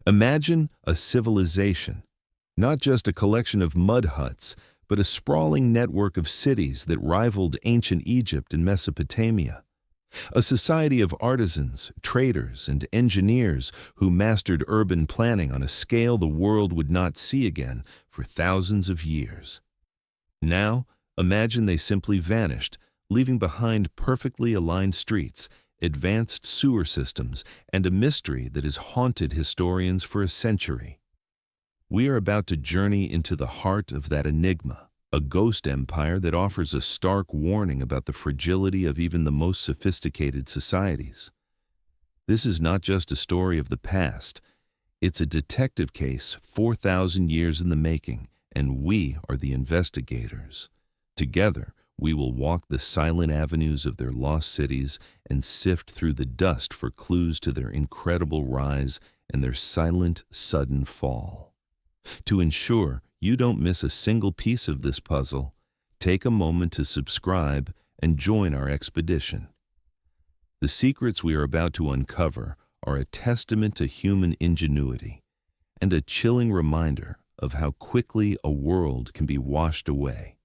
Imagine a civilization, not just a collection of mud huts, but a sprawling network of cities that rivaled ancient Egypt and Mesopotamia. A society of artisans, traders, and engineers who mastered urban planning on a scale the world would not see again for thousands of years. Now, imagine they simply vanished, leaving behind perfectly aligned streets, advanced sewer systems, and a mystery that has haunted historians for a century. We are about to journey into the heart of that enigma, a ghost empire that offers a stark warning about the fragility of even the most sophisticated societies. This is not just a story of the past, it's a detective case 4,000 years in the making, and we are the investigators. Together, we will walk the silent avenues of their lost cities and sift through the dust for clues to their incredible rise and their silent, sudden fall. To ensure you don't miss a single piece of this puzzle, take a moment to subscribe and join our expedition. The secrets we are about to uncover are a testament to human ingenuity and a chilling reminder of how quickly a world can be washed away.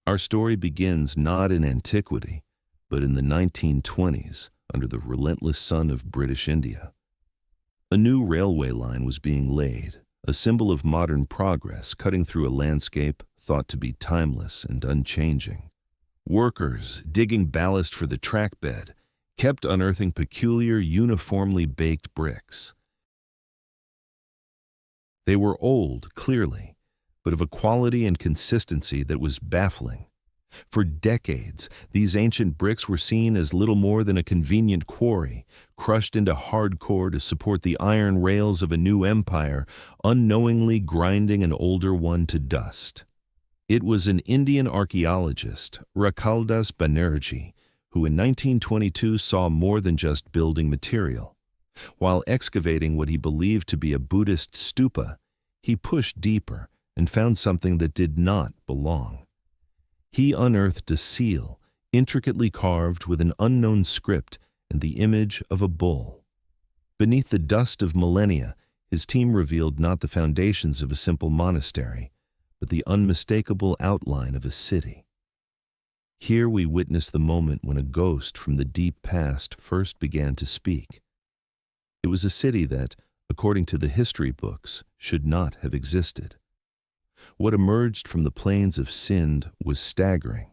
Our story begins not in antiquity, but in the 1920s, under the relentless sun of British India. A new railway line was being laid, a symbol of modern progress cutting through a landscape thought to be timeless and unchanging. Workers, digging ballast for the track bed, kept unearthing peculiar, uniformly baked bricks. They were old, clearly, but of a quality and consistency that was baffling. For decades, these ancient bricks were seen as little more than a convenient quarry, crushed into hardcore to support the iron rails of a new empire, unknowingly grinding an older one to dust. It was an Indian archaeologist, Rakaldas Banerjee, who in 1922 saw more than just building material. While excavating what he believed to be a Buddhist stupa, he pushed deeper and found something that did not belong. He unearthed a seal, intricately carved with an unknown script and the image of a bull. Beneath the dust of millennia, his team revealed not the foundations of a simple monastery, but the unmistakable outline of a city. Here we witness the moment when a ghost from the deep past first began to speak. It was a city that, according to the history books, should not have existed. What emerged from the plains of Sind was staggering.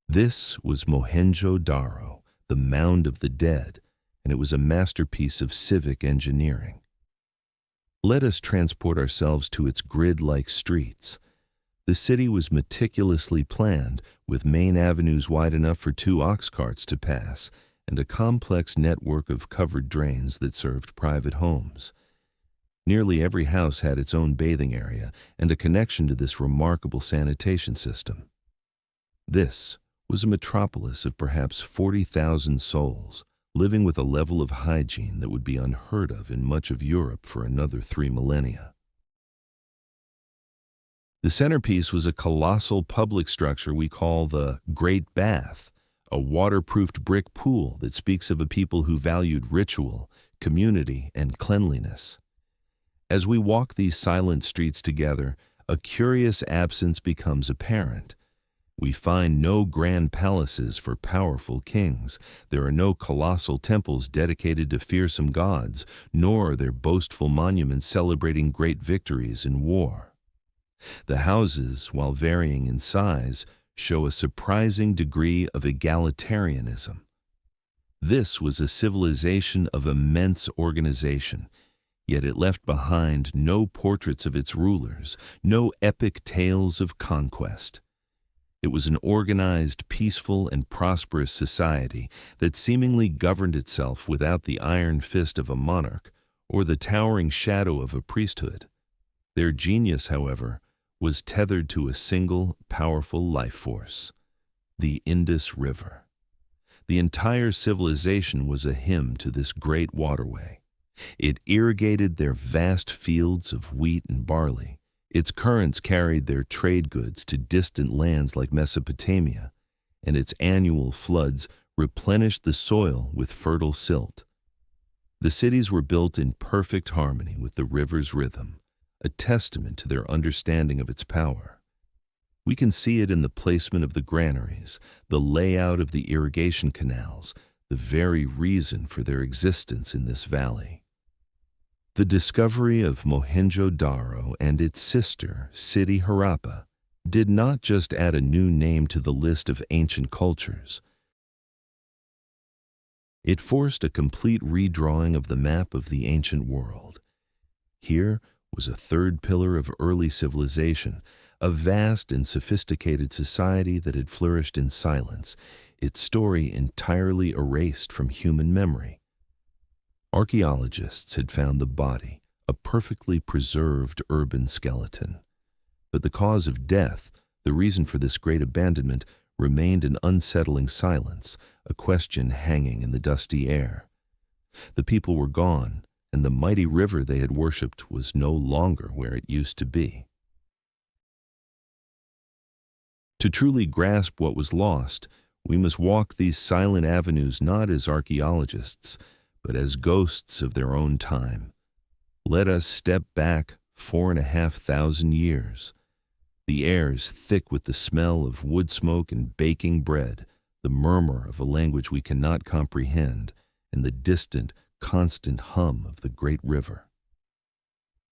This was Mohenjo-Daro, the mound of the dead, and it was a masterpiece of civic engineering. Let us transport ourselves to its grid-like streets. The city was meticulously planned, with main avenues wide enough for 2 ox carts to pass, and a complex network of covered drains that served private homes. Nearly every house had its own bathing area and a connection to this remarkable sanitation system. This was a metropolis of perhaps 40,000 souls, living with a level of hygiene that would be unheard of in much of Europe for another 3 millennia. The centerpiece was a colossal public structure we call the Great Bath, a waterproofed brick pool that speaks of a people who valued ritual, community, and cleanliness. As we walk these silent streets together, a curious absence becomes apparent. We find no grand palaces for powerful kings. There are no colossal temples dedicated to fearsome gods, nor are there boastful monuments celebrating great victories in war. The houses, while varying in size, show a surprising degree of egalitarianism. This was a civilization of immense organization, yet it left behind no portraits of its rulers, no epic tales of conquest. It was an organized, peaceful, and prosperous society that seemingly governed itself without the iron fist of a monarch or the towering shadow of a priesthood. Their genius, however, was tethered to a single, powerful life force, the Indus River. The entire civilization was a hymn to this great waterway. It irrigated their vast fields of wheat and barley. Its currents carried their trade goods to distant lands like Mesopotamia, and its annual floods replenished the soil with fertile silt. The cities were built in perfect harmony with the river's rhythm, a testament to their understanding of its power. We can see it in the placement of the granaries, the layout of the irrigation canals, the very reason for their existence in this valley. The discovery of Mohenjo-Daro and its sister city Harappa did not just add a new name to the list of ancient cultures. It forced a complete redrawing of the map of the ancient world. Here was a third pillar of early civilization, a vast and sophisticated society that had flourished in silence, its story entirely erased from human memory. Archaeologists had found the body, a perfectly preserved urban skeleton. But the cause of death, the reason for this great abandonment, remained an unsettling silence, a question hanging in the dusty air. The people were gone, and the mighty river they had worshipped was no longer where it used to be. To truly grasp what was lost, we must walk these silent avenues not as archaeologists, but as ghosts of their own time. Let us step back 4,500 years. The air is thick with the smell of wood smoke and baking bread, the murmur of a language we cannot comprehend, and the distant, constant hum of the great river.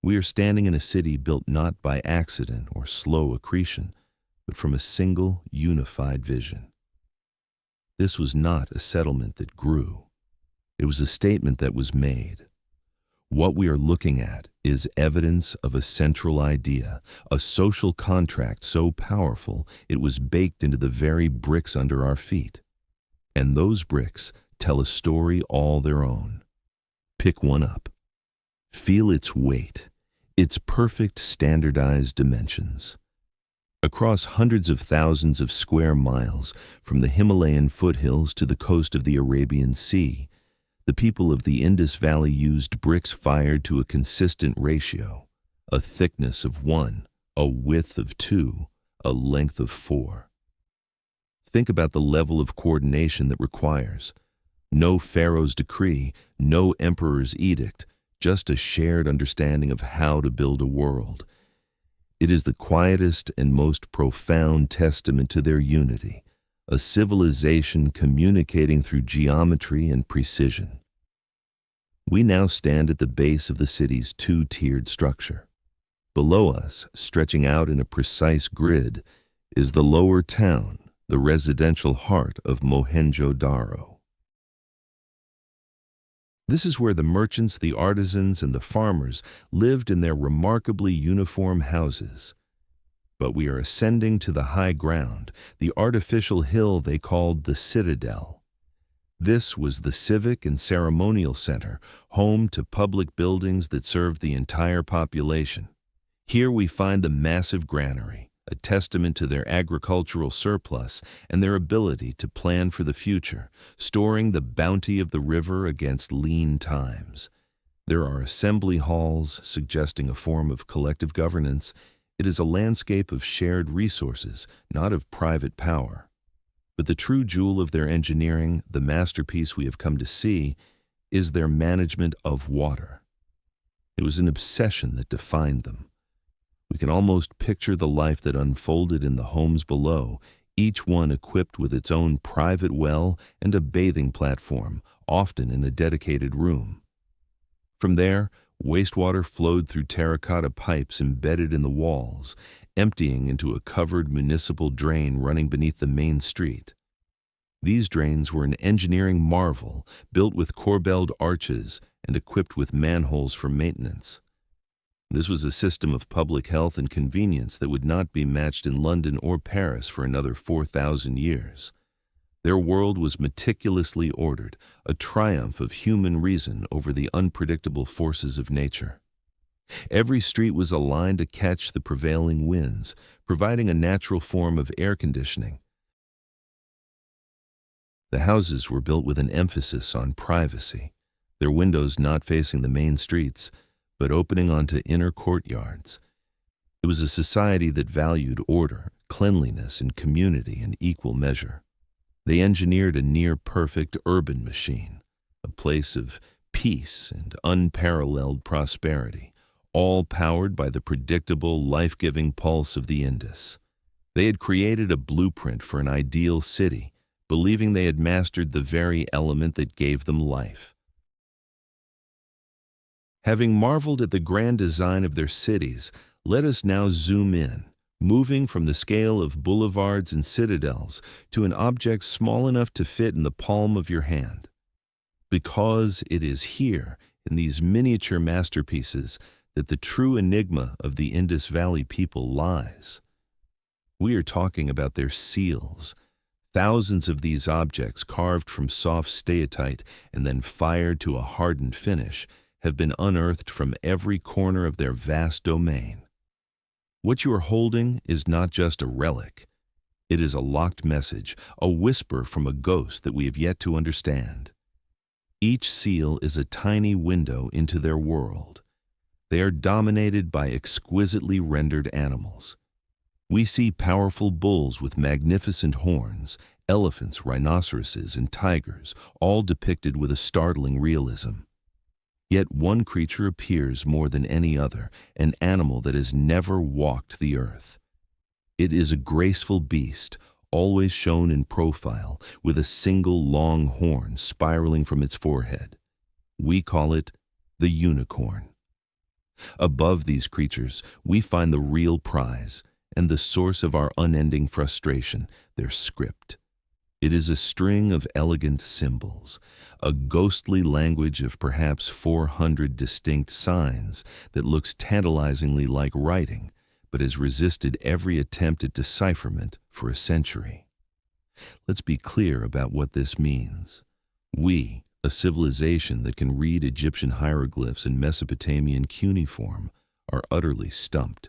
We are standing in a city built not by accident or slow accretion, but from a single, unified vision. This was not a settlement that grew. It was a statement that was made. What we are looking at is evidence of a central idea, a social contract so powerful it was baked into the very bricks under our feet. And those bricks tell a story all their own. Pick one up. Feel its weight, its perfect standardized dimensions. Across hundreds of thousands of square miles, from the Himalayan foothills to the coast of the Arabian Sea, the people of the Indus Valley used bricks fired to a consistent ratio, a thickness of 1, a width of 2, a length of 4. Think about the level of coordination that requires. No pharaoh's decree, no emperor's edict, just a shared understanding of how to build a world. It is the quietest and most profound testament to their unity, a civilization communicating through geometry and precision. We now stand at the base of the city's two-tiered structure. Below us, stretching out in a precise grid, is the lower town, the residential heart of Mohenjo-Daro. This is where the merchants, the artisans, and the farmers lived in their remarkably uniform houses. But we are ascending to the high ground, the artificial hill they called the Citadel. This was the civic and ceremonial center, home to public buildings that served the entire population. Here we find the massive granary, a testament to their agricultural surplus and their ability to plan for the future, storing the bounty of the river against lean times. There are assembly halls, suggesting a form of collective governance. It is a landscape of shared resources, not of private power. But the true jewel of their engineering, the masterpiece we have come to see, is their management of water. It was an obsession that defined them. We can almost picture the life that unfolded in the homes below, each one equipped with its own private well and a bathing platform, often in a dedicated room. From there, wastewater flowed through terracotta pipes embedded in the walls, emptying into a covered municipal drain running beneath the main street. These drains were an engineering marvel, built with corbelled arches and equipped with manholes for maintenance. This was a system of public health and convenience that would not be matched in London or Paris for another 4,000 years. Their world was meticulously ordered, a triumph of human reason over the unpredictable forces of nature. Every street was aligned to catch the prevailing winds, providing a natural form of air conditioning. The houses were built with an emphasis on privacy, their windows not facing the main streets, but opening onto inner courtyards. It was a society that valued order, cleanliness, and community in equal measure. They engineered a near-perfect urban machine, a place of peace and unparalleled prosperity, all powered by the predictable, life-giving pulse of the Indus. They had created a blueprint for an ideal city, believing they had mastered the very element that gave them life. Having marveled at the grand design of their cities, let us now zoom in, moving from the scale of boulevards and citadels to an object small enough to fit in the palm of your hand. Because it is here, in these miniature masterpieces, that the true enigma of the Indus Valley people lies. We are talking about their seals. Thousands of these objects, carved from soft steatite and then fired to a hardened finish, have been unearthed from every corner of their vast domain. What you are holding is not just a relic. It is a locked message, a whisper from a ghost that we have yet to understand. Each seal is a tiny window into their world. They are dominated by exquisitely rendered animals. We see powerful bulls with magnificent horns, elephants, rhinoceroses, and tigers, all depicted with a startling realism. Yet one creature appears more than any other, an animal that has never walked the earth. It is a graceful beast, always shown in profile, with a single long horn spiraling from its forehead. We call it the unicorn. Above these creatures, we find the real prize and the source of our unending frustration, their script. It is a string of elegant symbols, a ghostly language of perhaps 400 distinct signs that looks tantalizingly like writing, but has resisted every attempt at decipherment for a century. Let's be clear about what this means. We, a civilization that can read Egyptian hieroglyphs and Mesopotamian cuneiform, are utterly stumped.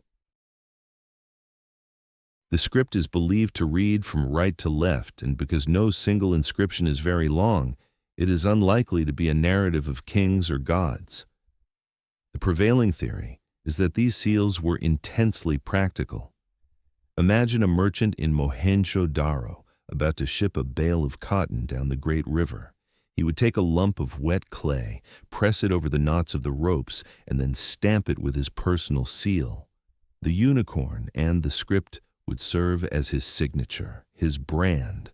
The script is believed to read from right to left, and because no single inscription is very long, it is unlikely to be a narrative of kings or gods. The prevailing theory is that these seals were intensely practical. Imagine a merchant in Mohenjo-Daro about to ship a bale of cotton down the great river. He would take a lump of wet clay, press it over the knots of the ropes, and then stamp it with his personal seal. The unicorn and the script would serve as his signature, his brand,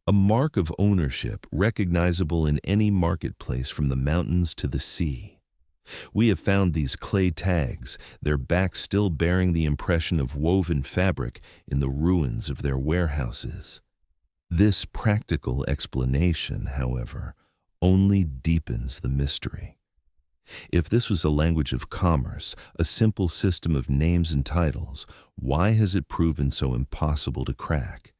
a mark of ownership recognizable in any marketplace from the mountains to the sea. We have found these clay tags, their backs still bearing the impression of woven fabric, in the ruins of their warehouses. This practical explanation, however, only deepens the mystery. If this was a language of commerce, a simple system of names and titles, why has it proven so impossible to crack?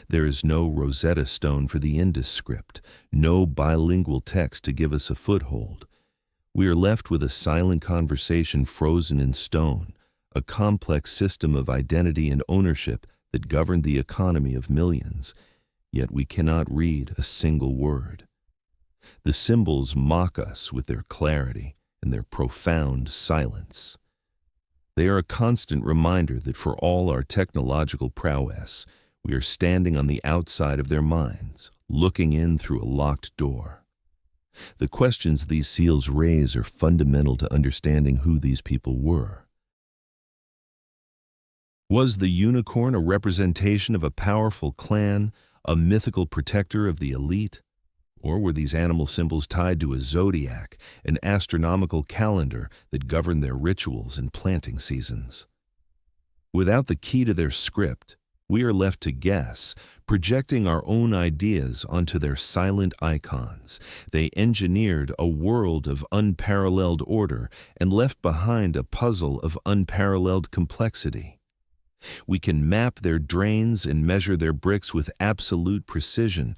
There is no Rosetta Stone for the Indus script, no bilingual text to give us a foothold. We are left with a silent conversation frozen in stone, a complex system of identity and ownership that governed the economy of millions, yet we cannot read a single word. The symbols mock us with their clarity and their profound silence. They are a constant reminder that for all our technological prowess, we are standing on the outside of their minds, looking in through a locked door. The questions these seals raise are fundamental to understanding who these people were. Was the unicorn a representation of a powerful clan, a mythical protector of the elite? Or were these animal symbols tied to a zodiac, an astronomical calendar that governed their rituals and planting seasons? Without the key to their script, we are left to guess, projecting our own ideas onto their silent icons. They engineered a world of unparalleled order and left behind a puzzle of unparalleled complexity. We can map their drains and measure their bricks with absolute precision,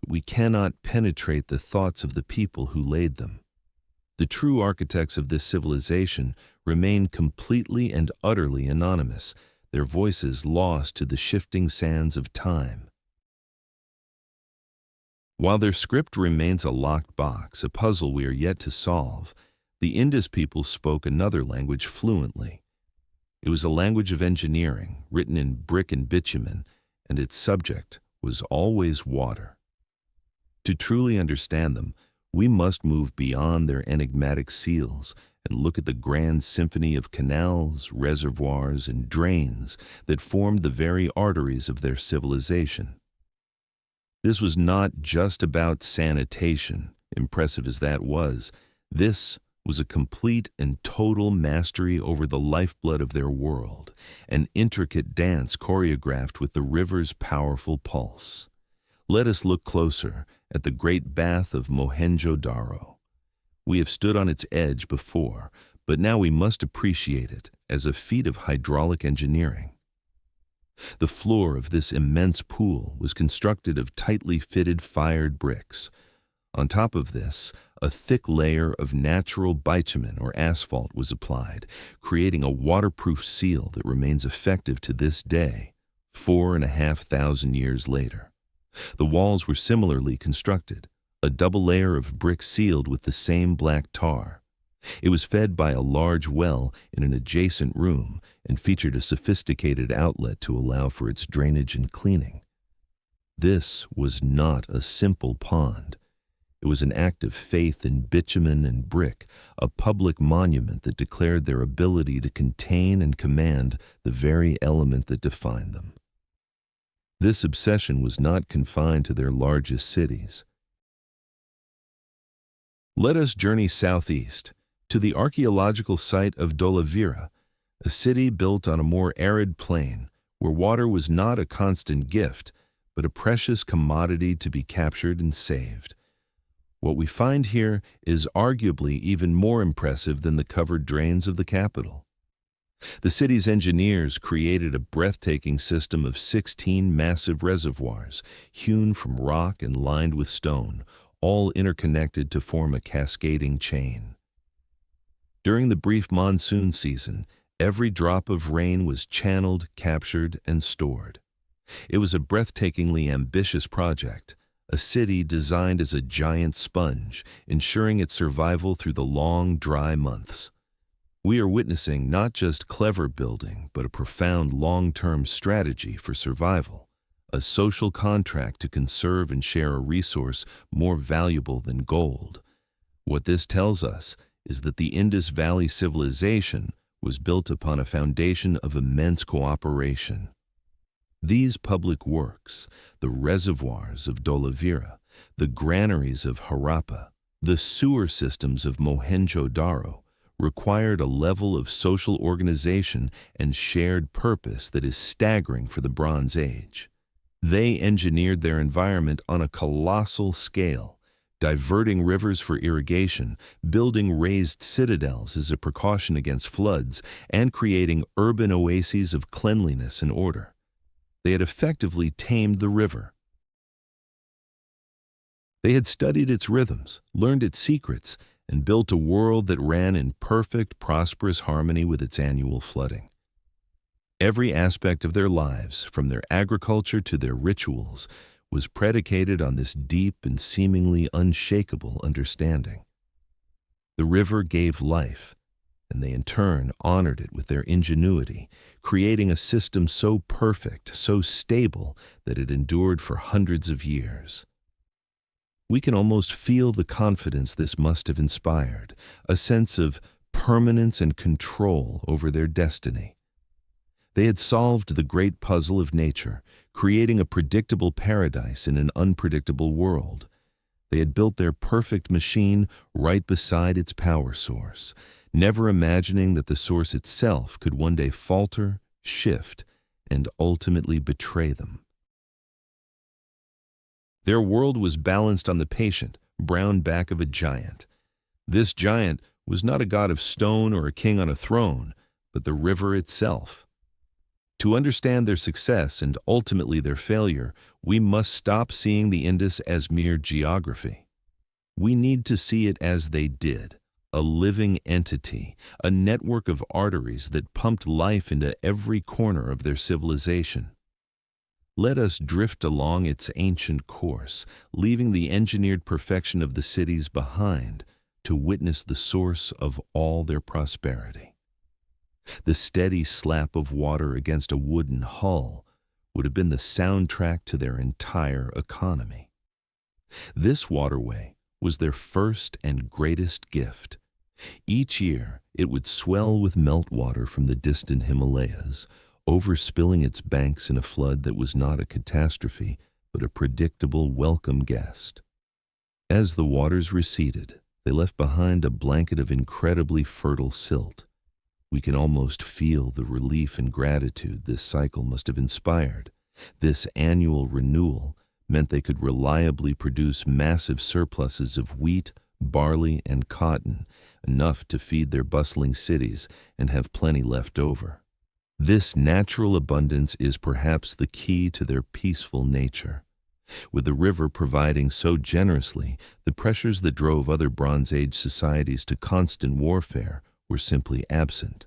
but we cannot penetrate the thoughts of the people who laid them. The true architects of this civilization remain completely and utterly anonymous, their voices lost to the shifting sands of time. While their script remains a locked box, a puzzle we are yet to solve, the Indus people spoke another language fluently. It was a language of engineering, written in brick and bitumen, and its subject was always water. To truly understand them, We must move beyond their enigmatic seals and look at the grand symphony of canals, reservoirs, and drains that formed the very arteries of their civilization. This was not just about sanitation, impressive as that was. This was a complete and total mastery over the lifeblood of their world, an intricate dance choreographed with the river's powerful pulse. Let us look closer at the great bath of Mohenjo-Daro. We have stood on its edge before, but now we must appreciate it as a feat of hydraulic engineering. The floor of this immense pool was constructed of tightly fitted fired bricks. On top of this, a thick layer of natural bitumen or asphalt was applied, creating a waterproof seal that remains effective to this day, 4,500 years later. The walls were similarly constructed, a double layer of brick sealed with the same black tar. It was fed by a large well in an adjacent room and featured a sophisticated outlet to allow for its drainage and cleaning. This was not a simple pond. It was an act of faith in bitumen and brick, a public monument that declared their ability to contain and command the very element that defined them. This obsession was not confined to their largest cities. Let us journey southeast to the archaeological site of Dolavira, a city built on a more arid plain where water was not a constant gift, but a precious commodity to be captured and saved. What we find here is arguably even more impressive than the covered drains of the capital. The city's engineers created a breathtaking system of 16 massive reservoirs, hewn from rock and lined with stone, all interconnected to form a cascading chain. During the brief monsoon season, every drop of rain was channeled, captured, and stored. It was a breathtakingly ambitious project, a city designed as a giant sponge, ensuring its survival through the long, dry months. We are witnessing not just clever building, but a profound long-term strategy for survival, a social contract to conserve and share a resource more valuable than gold. What this tells us is that the Indus Valley Civilization was built upon a foundation of immense cooperation. These public works, the reservoirs of Dolavira, the granaries of Harappa, the sewer systems of Mohenjo-Daro, required a level of social organization and shared purpose that is staggering for the Bronze Age. They engineered their environment on a colossal scale, diverting rivers for irrigation, building raised citadels as a precaution against floods, and creating urban oases of cleanliness and order. They had effectively tamed the river. They had studied its rhythms, learned its secrets, and built a world that ran in perfect, prosperous harmony with its annual flooding. Every aspect of their lives, from their agriculture to their rituals, was predicated on this deep and seemingly unshakable understanding. The river gave life, and they in turn honored it with their ingenuity, creating a system so perfect, so stable, that it endured for hundreds of years. We can almost feel the confidence this must have inspired, a sense of permanence and control over their destiny. They had solved the great puzzle of nature, creating a predictable paradise in an unpredictable world. They had built their perfect machine right beside its power source, never imagining that the source itself could one day falter, shift, and ultimately betray them. Their world was balanced on the patient, brown back of a giant. This giant was not a god of stone or a king on a throne, but the river itself. To understand their success and ultimately their failure, we must stop seeing the Indus as mere geography. We need to see it as they did, a living entity, a network of arteries that pumped life into every corner of their civilization. Let us drift along its ancient course, leaving the engineered perfection of the cities behind to witness the source of all their prosperity. The steady slap of water against a wooden hull would have been the soundtrack to their entire economy. This waterway was their first and greatest gift. Each year, it would swell with meltwater from the distant Himalayas, overspilling its banks in a flood that was not a catastrophe, but a predictable welcome guest. As the waters receded, they left behind a blanket of incredibly fertile silt. We can almost feel the relief and gratitude this cycle must have inspired. This annual renewal meant they could reliably produce massive surpluses of wheat, barley, and cotton, enough to feed their bustling cities and have plenty left over. This natural abundance is perhaps the key to their peaceful nature. With the river providing so generously, the pressures that drove other Bronze Age societies to constant warfare were simply absent.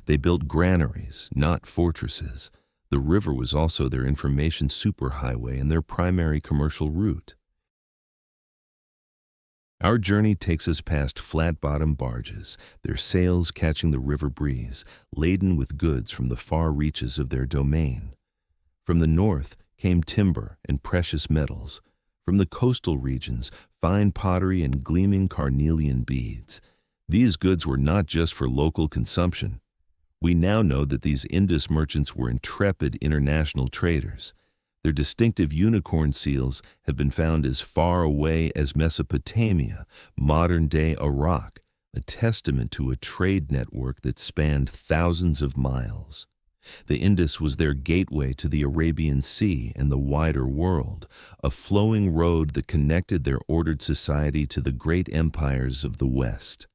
They built granaries, not fortresses. The river was also their information superhighway and their primary commercial route. Our journey takes us past flat-bottom barges, their sails catching the river breeze, laden with goods from the far reaches of their domain. From the north came timber and precious metals. From the coastal regions, fine pottery and gleaming carnelian beads. These goods were not just for local consumption. We now know that these Indus merchants were intrepid international traders. Their distinctive unicorn seals have been found as far away as Mesopotamia, modern-day Iraq, a testament to a trade network that spanned thousands of miles. The Indus was their gateway to the Arabian Sea and the wider world, a flowing road that connected their ordered society to the great empires of the West.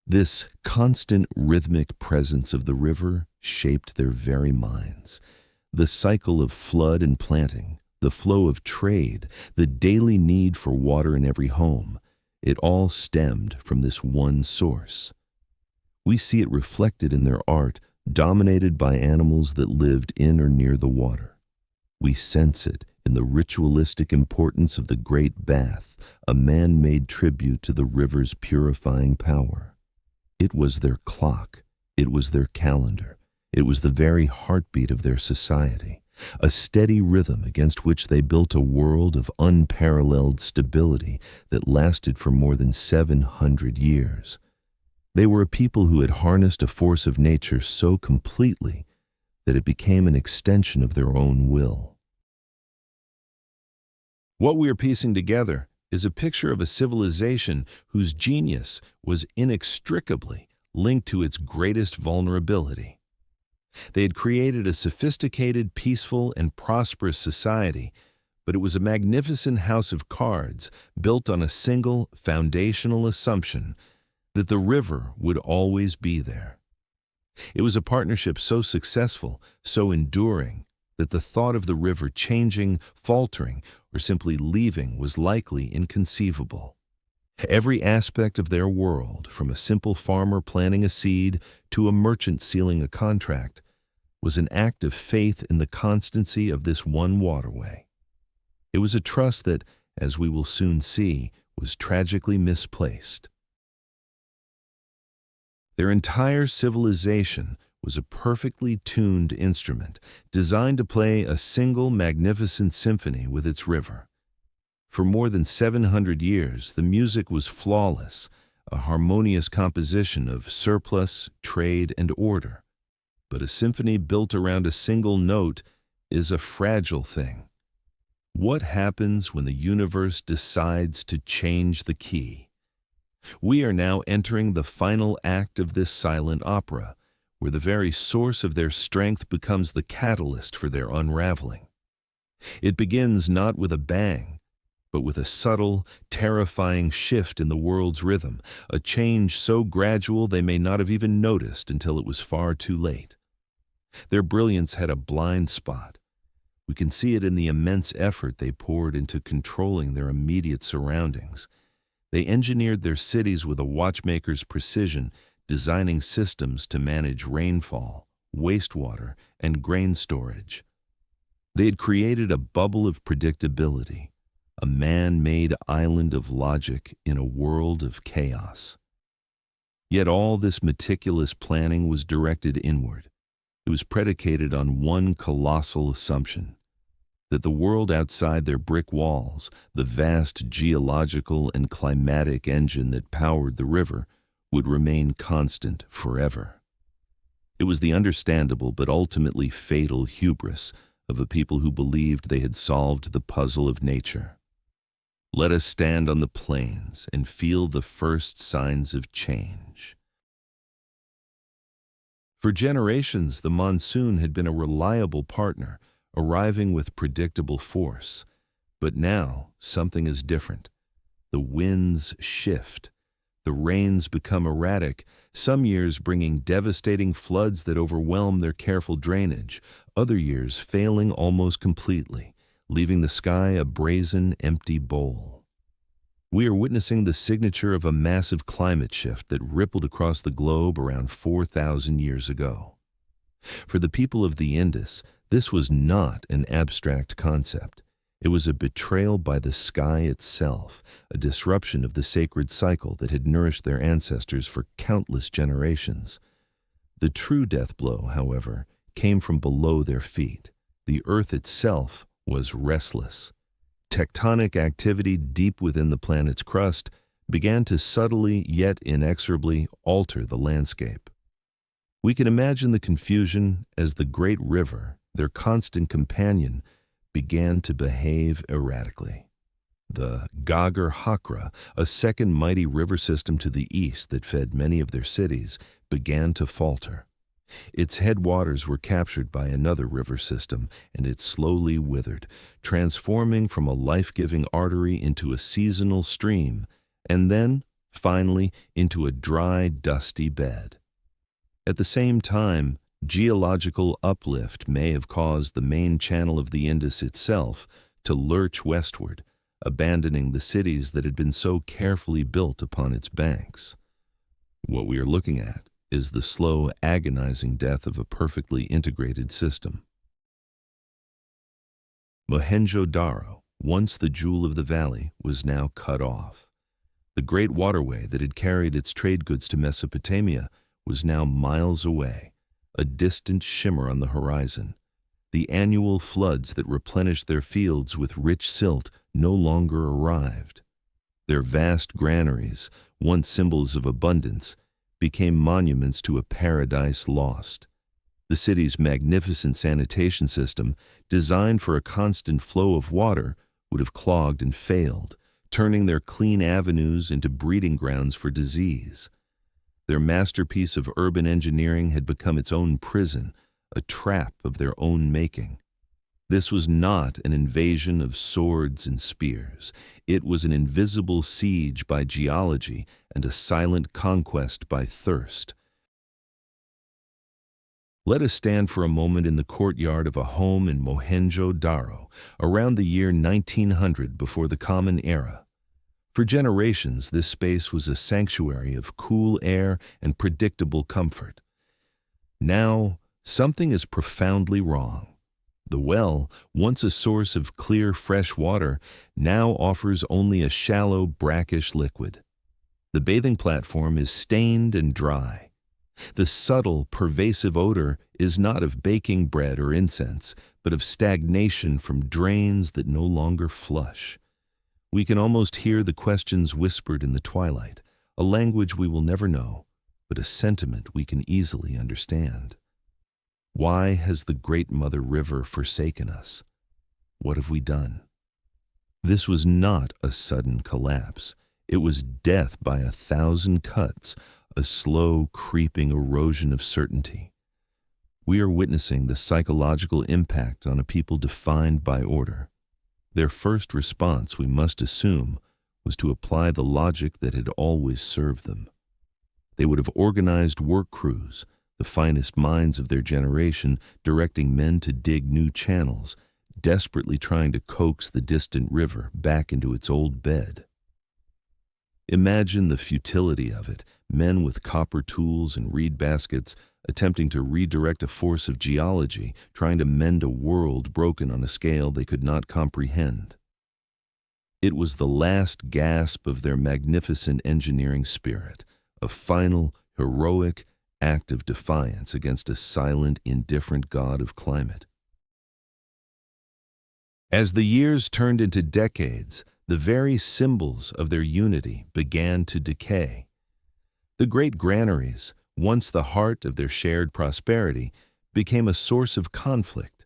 This constant rhythmic presence of the river shaped their very minds. The cycle of flood and planting, the flow of trade, the daily need for water in every home, it all stemmed from this one source. We see it reflected in their art, dominated by animals that lived in or near the water. We sense it in the ritualistic importance of the Great Bath, a man-made tribute to the river's purifying power. It was their clock, it was their calendar, it was the very heartbeat of their society, a steady rhythm against which they built a world of unparalleled stability that lasted for more than 700 years. They were a people who had harnessed a force of nature so completely that it became an extension of their own will. What we are piecing together is a picture of a civilization whose genius was inextricably linked to its greatest vulnerability. They had created a sophisticated, peaceful, and prosperous society, but it was a magnificent house of cards built on a single foundational assumption that the river would always be there. It was a partnership so successful, so enduring, that the thought of the river changing, faltering, or simply leaving was likely inconceivable. Every aspect of their world, from a simple farmer planting a seed to a merchant sealing a contract, was an act of faith in the constancy of this one waterway. It was a trust that, as we will soon see, was tragically misplaced. Their entire civilization was a perfectly tuned instrument, designed to play a single magnificent symphony with its river. For more than 700 years, the music was flawless, a harmonious composition of surplus, trade, and order. But a symphony built around a single note is a fragile thing. What happens when the universe decides to change the key? We are now entering the final act of this silent opera, where the very source of their strength becomes the catalyst for their unraveling. It begins not with a bang, but with a subtle, terrifying shift in the world's rhythm, a change so gradual they may not have even noticed until it was far too late. Their brilliance had a blind spot. We can see it in the immense effort they poured into controlling their immediate surroundings. They engineered their cities with a watchmaker's precision, designing systems to manage rainfall, wastewater, and grain storage. They had created a bubble of predictability, a man-made island of logic in a world of chaos. Yet all this meticulous planning was directed inward. It was predicated on one colossal assumption. that the world outside their brick walls, the vast geological and climatic engine that powered the river, would remain constant forever. It was the understandable but ultimately fatal hubris of a people who believed they had solved the puzzle of nature. Let us stand on the plains and feel the first signs of change. For generations, the monsoon had been a reliable partner, arriving with predictable force. But now, something is different. The winds shift. The rains become erratic, some years bringing devastating floods that overwhelm their careful drainage, other years failing almost completely, leaving the sky a brazen, empty bowl. We are witnessing the signature of a massive climate shift that rippled across the globe around 4,000 years ago. For the people of the Indus, this was not an abstract concept. It was a betrayal by the sky itself, a disruption of the sacred cycle that had nourished their ancestors for countless generations. The true death blow, however, came from below their feet. The earth itself was restless. Tectonic activity deep within the planet's crust began to subtly yet inexorably alter the landscape. We can imagine the confusion as the great river, their constant companion, began to behave erratically. The Ghaggar Hakra, a second mighty river system to the east that fed many of their cities, began to falter. Its headwaters were captured by another river system, and it slowly withered, transforming from a life-giving artery into a seasonal stream, and then, finally, into a dry, dusty bed. At the same time, geological uplift may have caused the main channel of the Indus itself to lurch westward, abandoning the cities that had been so carefully built upon its banks. What we are looking at is the slow, agonizing death of a perfectly integrated system. Mohenjo-Daro, once the jewel of the valley, was now cut off. The great waterway that had carried its trade goods to Mesopotamia was now miles away, a distant shimmer on the horizon. The annual floods that replenished their fields with rich silt no longer arrived. Their vast granaries, once symbols of abundance, became monuments to a paradise lost. The city's magnificent sanitation system, designed for a constant flow of water, would have clogged and failed, turning their clean avenues into breeding grounds for disease. Their masterpiece of urban engineering had become its own prison, a trap of their own making. This was not an invasion of swords and spears. It was an invisible siege by geology and a silent conquest by thirst. Let us stand for a moment in the courtyard of a home in Mohenjo-Daro, around the year 1900 before the Common Era. For generations, this space was a sanctuary of cool air and predictable comfort. Now, something is profoundly wrong. The well, once a source of clear, fresh water, now offers only a shallow, brackish liquid. The bathing platform is stained and dry. The subtle, pervasive odor is not of baking bread or incense, but of stagnation from drains that no longer flush. We can almost hear the questions whispered in the twilight, a language we will never know, but a sentiment we can easily understand. Why has the great Mother River forsaken us? What have we done? This was not a sudden collapse. It was death by 1,000 cuts, a slow, creeping erosion of certainty. We are witnessing the psychological impact on a people defined by order. Their first response, we must assume, was to apply the logic that had always served them. They would have organized work crews, the finest minds of their generation, directing men to dig new channels, desperately trying to coax the distant river back into its old bed. Imagine the futility of it, men with copper tools and reed baskets attempting to redirect a force of geology, trying to mend a world broken on a scale they could not comprehend. It was the last gasp of their magnificent engineering spirit, a final, heroic act of defiance against a silent, indifferent god of climate. As the years turned into decades, the very symbols of their unity began to decay. The great granaries, once the heart of their shared prosperity, became a source of conflict.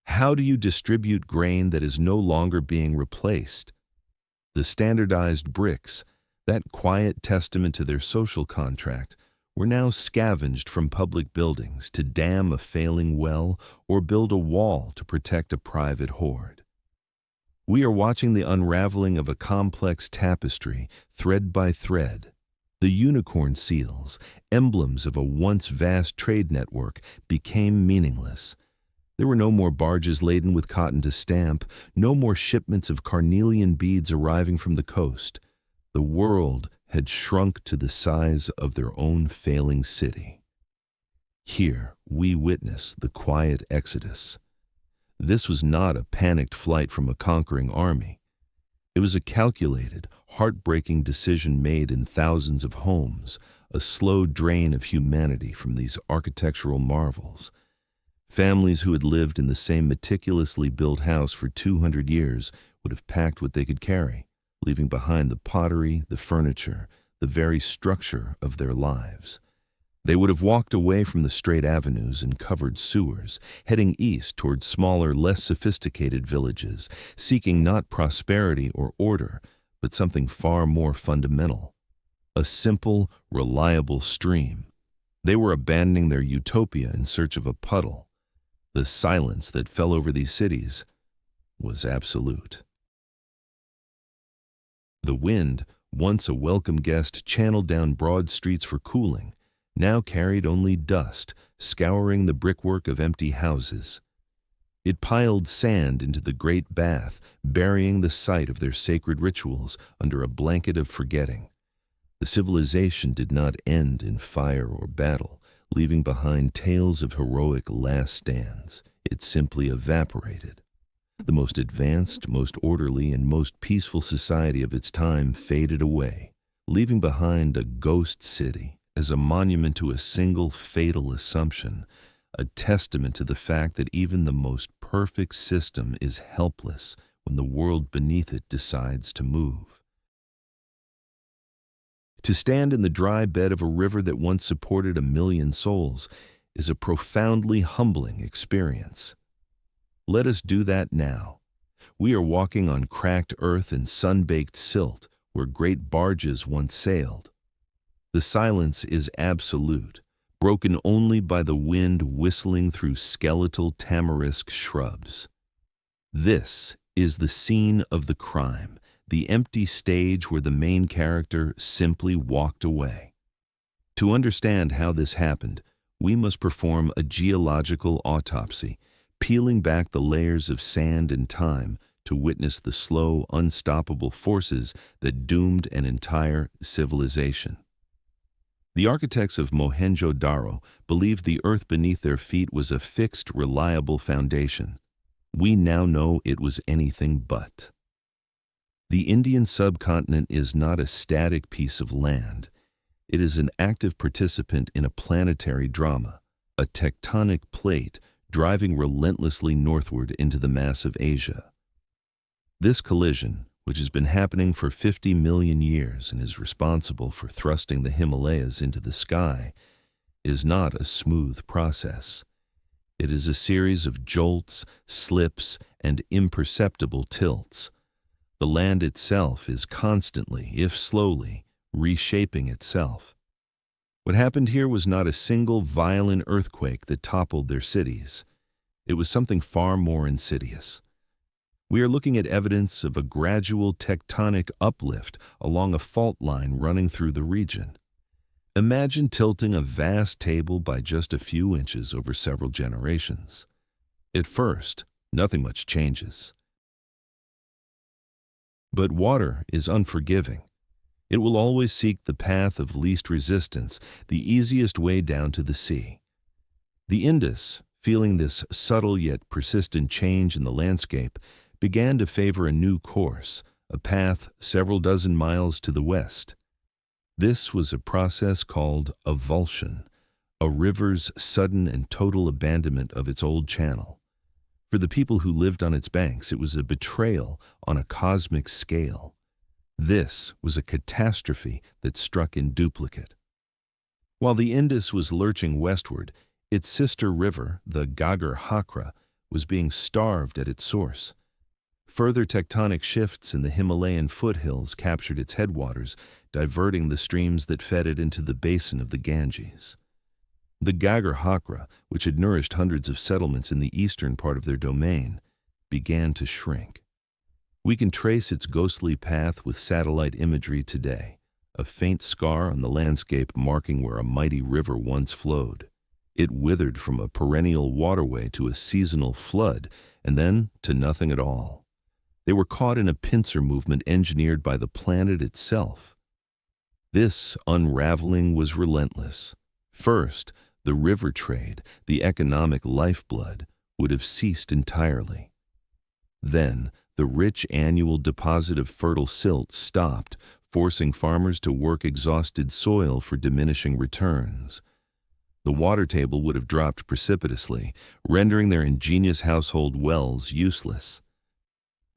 How do you distribute grain that is no longer being replaced? The standardized bricks, that quiet testament to their social contract, were now scavenged from public buildings to dam a failing well or build a wall to protect a private hoard. We are watching the unraveling of a complex tapestry, thread by thread. The unicorn seals, emblems of a once vast trade network, became meaningless. There were no more barges laden with cotton to stamp, no more shipments of carnelian beads arriving from the coast. The world had shrunk to the size of their own failing city. Here we witness the quiet exodus. This was not a panicked flight from a conquering army. It was a calculated, heartbreaking decision made in thousands of homes, a slow drain of humanity from these architectural marvels. Families who had lived in the same meticulously built house for 200 years would have packed what they could carry, leaving behind the pottery, the furniture, the very structure of their lives. They would have walked away from the straight avenues and covered sewers, heading east toward smaller, less sophisticated villages, seeking not prosperity or order, but something far more fundamental: a simple, reliable stream. They were abandoning their utopia in search of a puddle. The silence that fell over these cities was absolute. The wind, once a welcome guest channeled down broad streets for cooling, now carried only dust, scouring the brickwork of empty houses. It piled sand into the great bath, burying the site of their sacred rituals under a blanket of forgetting. The civilization did not end in fire or battle, leaving behind tales of heroic last stands. It simply evaporated. The most advanced, most orderly, and most peaceful society of its time faded away, leaving behind a ghost city as a monument to a single fatal assumption, a testament to the fact that even the most perfect system is helpless when the world beneath it decides to move. To stand in the dry bed of a river that once supported 1 million souls is a profoundly humbling experience. Let us do that now. We are walking on cracked earth and sun-baked silt where great barges once sailed. The silence is absolute, broken only by the wind whistling through skeletal tamarisk shrubs. This is the scene of the crime, the empty stage where the main character simply walked away. To understand how this happened, we must perform a geological autopsy, peeling back the layers of sand and time to witness the slow, unstoppable forces that doomed an entire civilization. The architects of Mohenjo-Daro believed the earth beneath their feet was a fixed, reliable foundation. We now know it was anything but. The Indian subcontinent is not a static piece of land. It is an active participant in a planetary drama, a tectonic plate driving relentlessly northward into the massive Asia. This collision, which has been happening for 50 million years and is responsible for thrusting the Himalayas into the sky, is not a smooth process. It is a series of jolts, slips, and imperceptible tilts. The land itself is constantly, if slowly, reshaping itself. What happened here was not a single violent earthquake that toppled their cities. It was something far more insidious. We are looking at evidence of a gradual tectonic uplift along a fault line running through the region. Imagine tilting a vast table by just a few inches over several generations. At first, nothing much changes. But water is unforgiving. It will always seek the path of least resistance, the easiest way down to the sea. The Indus, feeling this subtle yet persistent change in the landscape, began to favor a new course, a path several dozen miles to the west. This was a process called avulsion, a river's sudden and total abandonment of its old channel. For the people who lived on its banks, it was a betrayal on a cosmic scale. This was a catastrophe that struck in duplicate. While the Indus was lurching westward, its sister river, the Ghaggar Hakra, was being starved at its source. Further tectonic shifts in the Himalayan foothills captured its headwaters, diverting the streams that fed it into the basin of the Ganges. The Ghaggar Hakra, which had nourished hundreds of settlements in the eastern part of their domain, began to shrink. We can trace its ghostly path with satellite imagery today, a faint scar on the landscape marking where a mighty river once flowed. It withered from a perennial waterway to a seasonal flood, and then to nothing at all. They were caught in a pincer movement engineered by the planet itself. This unraveling was relentless. First, the river trade, the economic lifeblood, would have ceased entirely. Then, the rich annual deposit of fertile silt stopped, forcing farmers to work exhausted soil for diminishing returns. The water table would have dropped precipitously, rendering their ingenious household wells useless.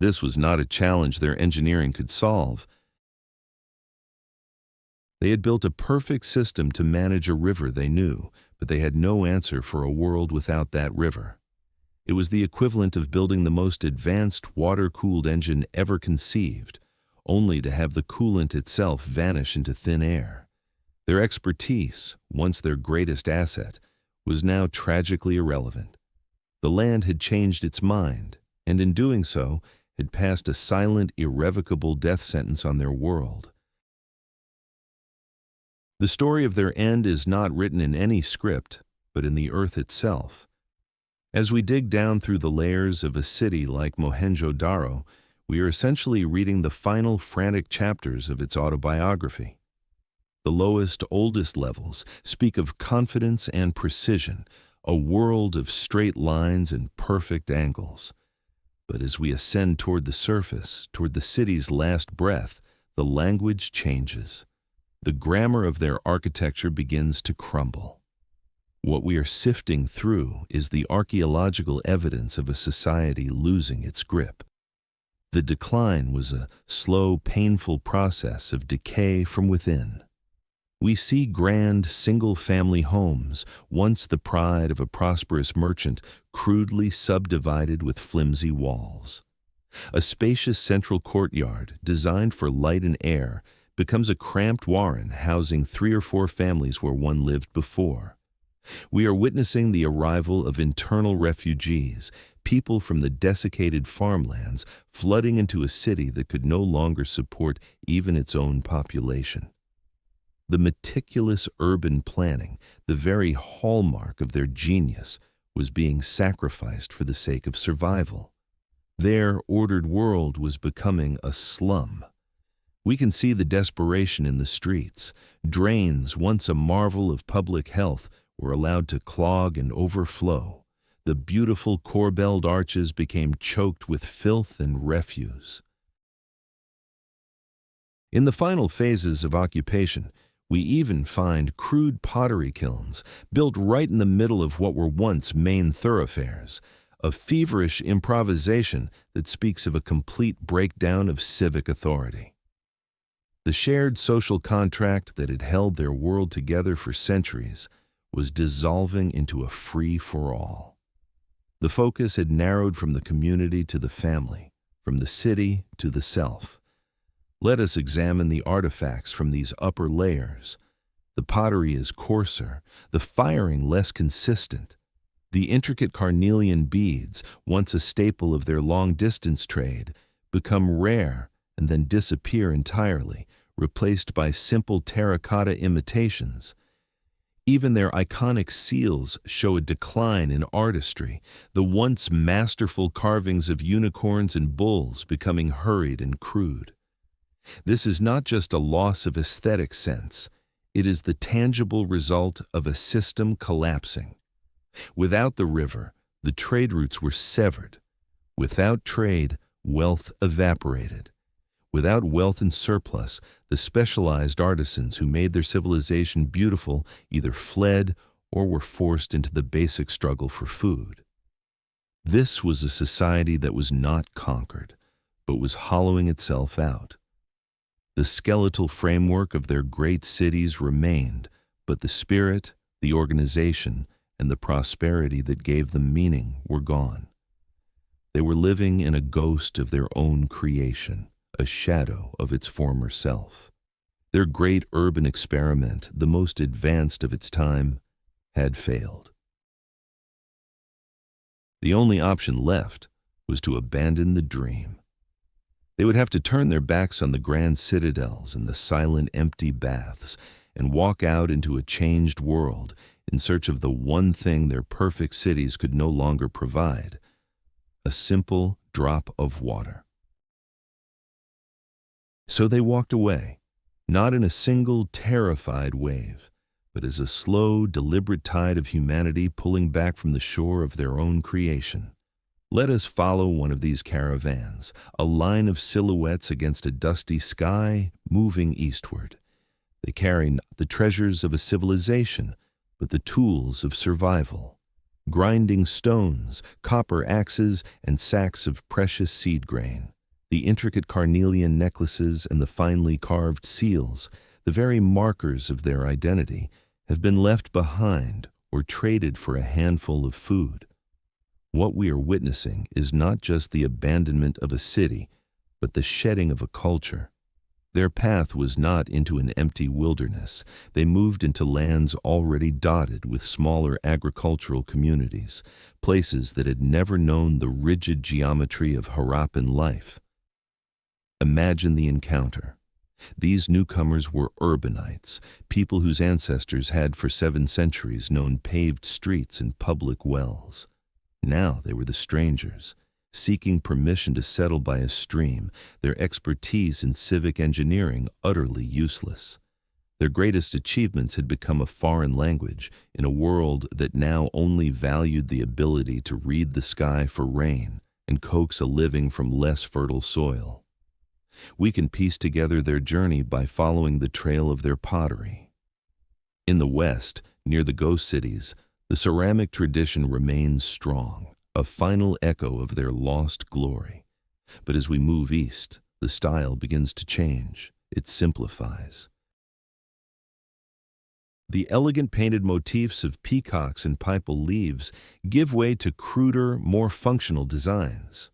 This was not a challenge their engineering could solve. They had built a perfect system to manage a river they knew, but they had no answer for a world without that river. It was the equivalent of building the most advanced water-cooled engine ever conceived, only to have the coolant itself vanish into thin air. Their expertise, once their greatest asset, was now tragically irrelevant. The land had changed its mind, and in doing so, had passed a silent, irrevocable death sentence on their world. The story of their end is not written in any script, but in the earth itself. As we dig down through the layers of a city like Mohenjo-Daro, we are essentially reading the final frantic chapters of its autobiography. The lowest, oldest levels speak of confidence and precision, a world of straight lines and perfect angles. But as we ascend toward the surface, toward the city's last breath, the language changes. The grammar of their architecture begins to crumble. What we are sifting through is the archaeological evidence of a society losing its grip. The decline was a slow, painful process of decay from within. We see grand, single-family homes, once the pride of a prosperous merchant, crudely subdivided with flimsy walls. A spacious central courtyard, designed for light and air, becomes a cramped warren housing 3 or 4 families where one lived before. We are witnessing the arrival of internal refugees, people from the desiccated farmlands flooding into a city that could no longer support even its own population. The meticulous urban planning, the very hallmark of their genius, was being sacrificed for the sake of survival. Their ordered world was becoming a slum. We can see the desperation in the streets. Drains, once a marvel of public health, were allowed to clog and overflow. The beautiful corbelled arches became choked with filth and refuse. In the final phases of occupation, we even find crude pottery kilns built right in the middle of what were once main thoroughfares, a feverish improvisation that speaks of a complete breakdown of civic authority. The shared social contract that had held their world together for centuries was dissolving into a free-for-all. The focus had narrowed from the community to the family, from the city to the self. Let us examine the artifacts from these upper layers. The pottery is coarser, the firing less consistent. The intricate carnelian beads, once a staple of their long-distance trade, become rare and then disappear entirely, replaced by simple terracotta imitations. Even their iconic seals show a decline in artistry, the once masterful carvings of unicorns and bulls becoming hurried and crude. This is not just a loss of aesthetic sense, it is the tangible result of a system collapsing. Without the river, the trade routes were severed. Without trade, wealth evaporated. Without wealth and surplus, the specialized artisans who made their civilization beautiful either fled or were forced into the basic struggle for food. This was a society that was not conquered, but was hollowing itself out. The skeletal framework of their great cities remained, but the spirit, the organization, and the prosperity that gave them meaning were gone. They were living in a ghost of their own creation, a shadow of its former self. Their great urban experiment, the most advanced of its time, had failed. The only option left was to abandon the dream. They would have to turn their backs on the grand citadels and the silent, empty baths and walk out into a changed world in search of the one thing their perfect cities could no longer provide: a simple drop of water. So they walked away, not in a single terrified wave, but as a slow, deliberate tide of humanity pulling back from the shore of their own creation. Let us follow one of these caravans, a line of silhouettes against a dusty sky, moving eastward. They carry not the treasures of a civilization, but the tools of survival: grinding stones, copper axes, and sacks of precious seed grain. The intricate carnelian necklaces and the finely carved seals, the very markers of their identity, have been left behind or traded for a handful of food. What we are witnessing is not just the abandonment of a city, but the shedding of a culture. Their path was not into an empty wilderness. They moved into lands already dotted with smaller agricultural communities, places that had never known the rigid geometry of Harappan life. Imagine the encounter. These newcomers were urbanites, people whose ancestors had for 7 centuries known paved streets and public wells. Now they were the strangers, seeking permission to settle by a stream, their expertise in civic engineering utterly useless. Their greatest achievements had become a foreign language in a world that now only valued the ability to read the sky for rain and coax a living from less fertile soil. We can piece together their journey by following the trail of their pottery. In the West, near the ghost cities, the ceramic tradition remains strong, a final echo of their lost glory. But as we move east, the style begins to change. It simplifies. The elegant painted motifs of peacocks and pipal leaves give way to cruder, more functional designs.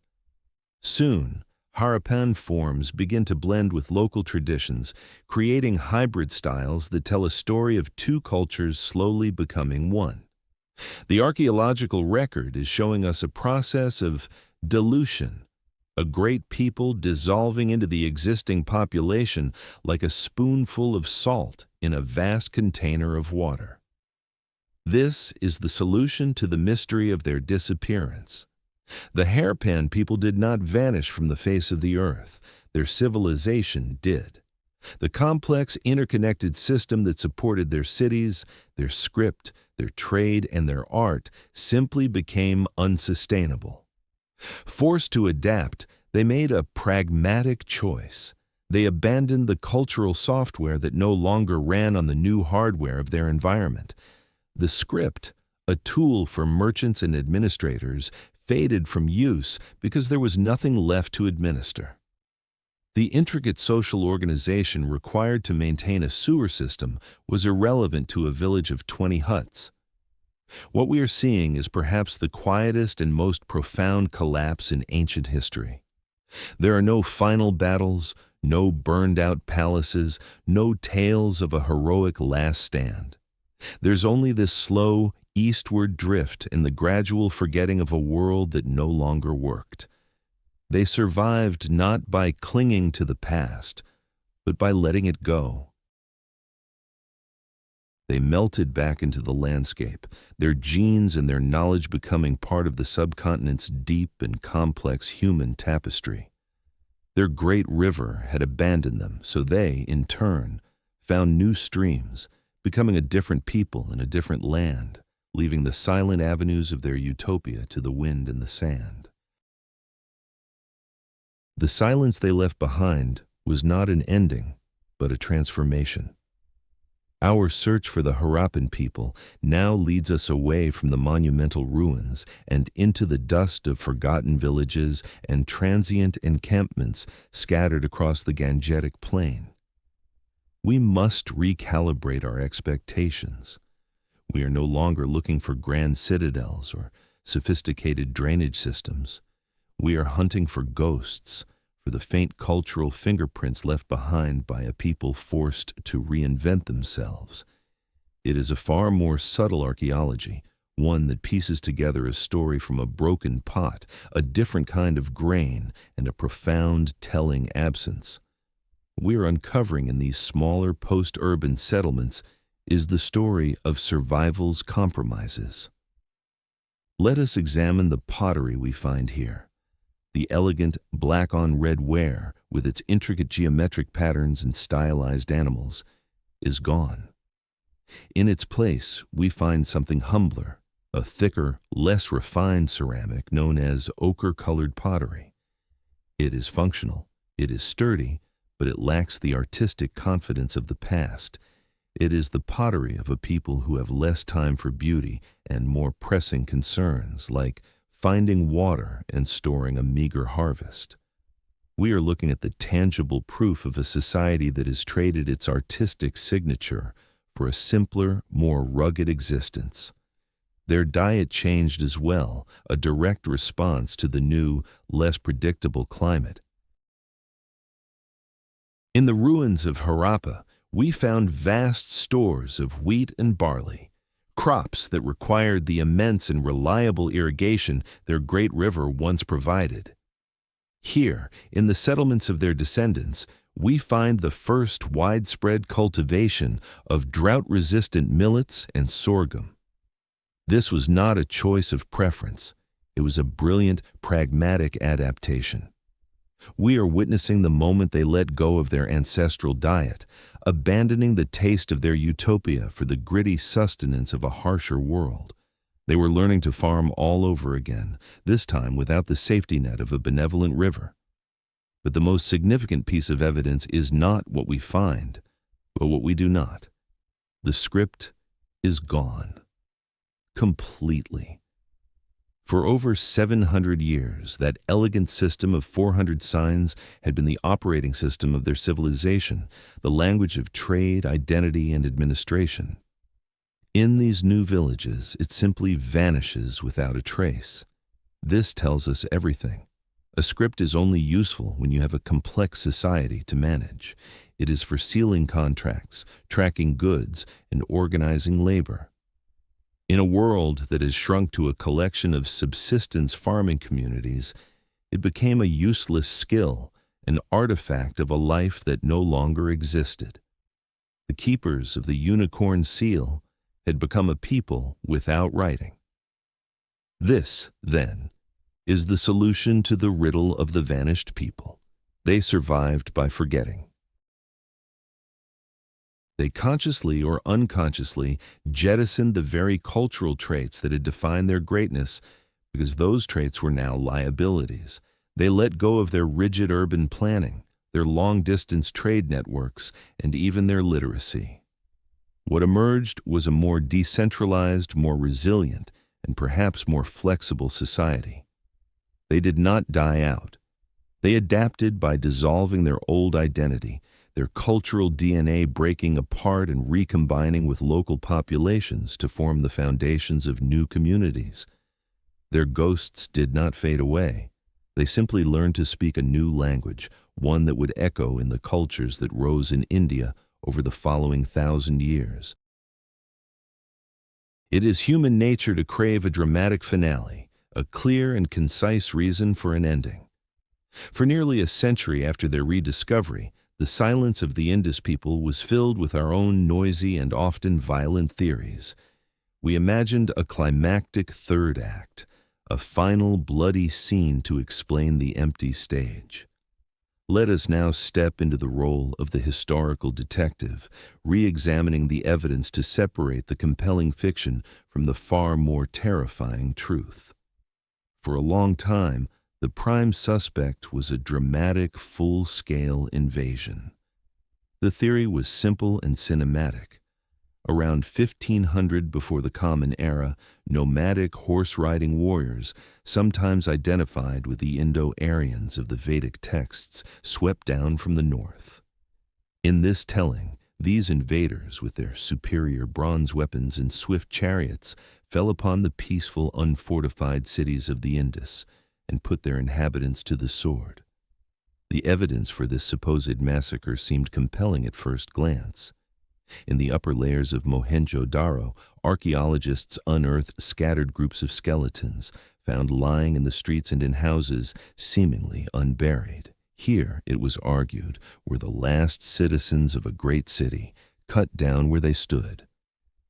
Soon, Harappan forms begin to blend with local traditions, creating hybrid styles that tell a story of 2 cultures slowly becoming one. The archaeological record is showing us a process of dilution, a great people dissolving into the existing population like a spoonful of salt in a vast container of water. This is the solution to the mystery of their disappearance. The Harappan people did not vanish from the face of the earth. Their civilization did. The complex, interconnected system that supported their cities, their script, their trade, and their art simply became unsustainable. Forced to adapt, they made a pragmatic choice. They abandoned the cultural software that no longer ran on the new hardware of their environment. The script, a tool for merchants and administrators, faded from use because there was nothing left to administer. The intricate social organization required to maintain a sewer system was irrelevant to a village of 20 huts. What we are seeing is perhaps the quietest and most profound collapse in ancient history. There are no final battles, no burned-out palaces, no tales of a heroic last stand. There's only this slow, eastward drift and the gradual forgetting of a world that no longer worked. They survived not by clinging to the past, but by letting it go. They melted back into the landscape, their genes and their knowledge becoming part of the subcontinent's deep and complex human tapestry. Their great river had abandoned them, so they, in turn, found new streams, becoming a different people in a different land, leaving the silent avenues of their utopia to the wind and the sand. The silence they left behind was not an ending, but a transformation. Our search for the Harappan people now leads us away from the monumental ruins and into the dust of forgotten villages and transient encampments scattered across the Gangetic Plain. We must recalibrate our expectations. We are no longer looking for grand citadels or sophisticated drainage systems. We are hunting for ghosts, for the faint cultural fingerprints left behind by a people forced to reinvent themselves. It is a far more subtle archaeology, one that pieces together a story from a broken pot, a different kind of grain, and a profound telling absence. We are uncovering in these smaller post-urban settlements is the story of survival's compromises. Let us examine the pottery we find here. The elegant black-on-red ware, with its intricate geometric patterns and stylized animals, is gone. In its place, we find something humbler, a thicker, less refined ceramic known as ochre-colored pottery. It is functional, it is sturdy, but it lacks the artistic confidence of the past. It is the pottery of a people who have less time for beauty and more pressing concerns, like finding water and storing a meager harvest. We are looking at the tangible proof of a society that has traded its artistic signature for a simpler, more rugged existence. Their diet changed as well, a direct response to the new, less predictable climate. In the ruins of Harappa, we found vast stores of wheat and barley, crops that required the immense and reliable irrigation their great river once provided. Here, in the settlements of their descendants, we find the first widespread cultivation of drought-resistant millets and sorghum. This was not a choice of preference. It was a brilliant, pragmatic adaptation. We are witnessing the moment they let go of their ancestral diet, abandoning the taste of their utopia for the gritty sustenance of a harsher world. They were learning to farm all over again, this time without the safety net of a benevolent river. But the most significant piece of evidence is not what we find, but what we do not. The script is gone. Completely. For over 700 years, that elegant system of 400 signs had been the operating system of their civilization, the language of trade, identity, and administration. In these new villages, it simply vanishes without a trace. This tells us everything. A script is only useful when you have a complex society to manage. It is for sealing contracts, tracking goods, and organizing labor. In a world that has shrunk to a collection of subsistence farming communities, it became a useless skill, an artifact of a life that no longer existed. The keepers of the unicorn seal had become a people without writing. This, then, is the solution to the riddle of the vanished people. They survived by forgetting. They consciously or unconsciously jettisoned the very cultural traits that had defined their greatness because those traits were now liabilities. They let go of their rigid urban planning, their long-distance trade networks, and even their literacy. What emerged was a more decentralized, more resilient, and perhaps more flexible society. They did not die out. They adapted by dissolving their old identity, their cultural DNA breaking apart and recombining with local populations to form the foundations of new communities. Their ghosts did not fade away. They simply learned to speak a new language, one that would echo in the cultures that rose in India over the following 1,000 years. It is human nature to crave a dramatic finale, a clear and concise reason for an ending. For nearly a century after their rediscovery, the silence of the Indus people was filled with our own noisy and often violent theories. We imagined a climactic third act, a final bloody scene to explain the empty stage. Let us now step into the role of the historical detective, re-examining the evidence to separate the compelling fiction from the far more terrifying truth. For a long time, the prime suspect was a dramatic, full-scale invasion. The theory was simple and cinematic. Around 1500 before the Common Era, nomadic horse-riding warriors, sometimes identified with the Indo-Aryans of the Vedic texts, swept down from the north. In this telling, these invaders, with their superior bronze weapons and swift chariots, fell upon the peaceful, unfortified cities of the Indus and put their inhabitants to the sword. The evidence for this supposed massacre seemed compelling at first glance. In the upper layers of Mohenjo-Daro, archaeologists unearthed scattered groups of skeletons, found lying in the streets and in houses, seemingly unburied. Here, it was argued, were the last citizens of a great city, cut down where they stood.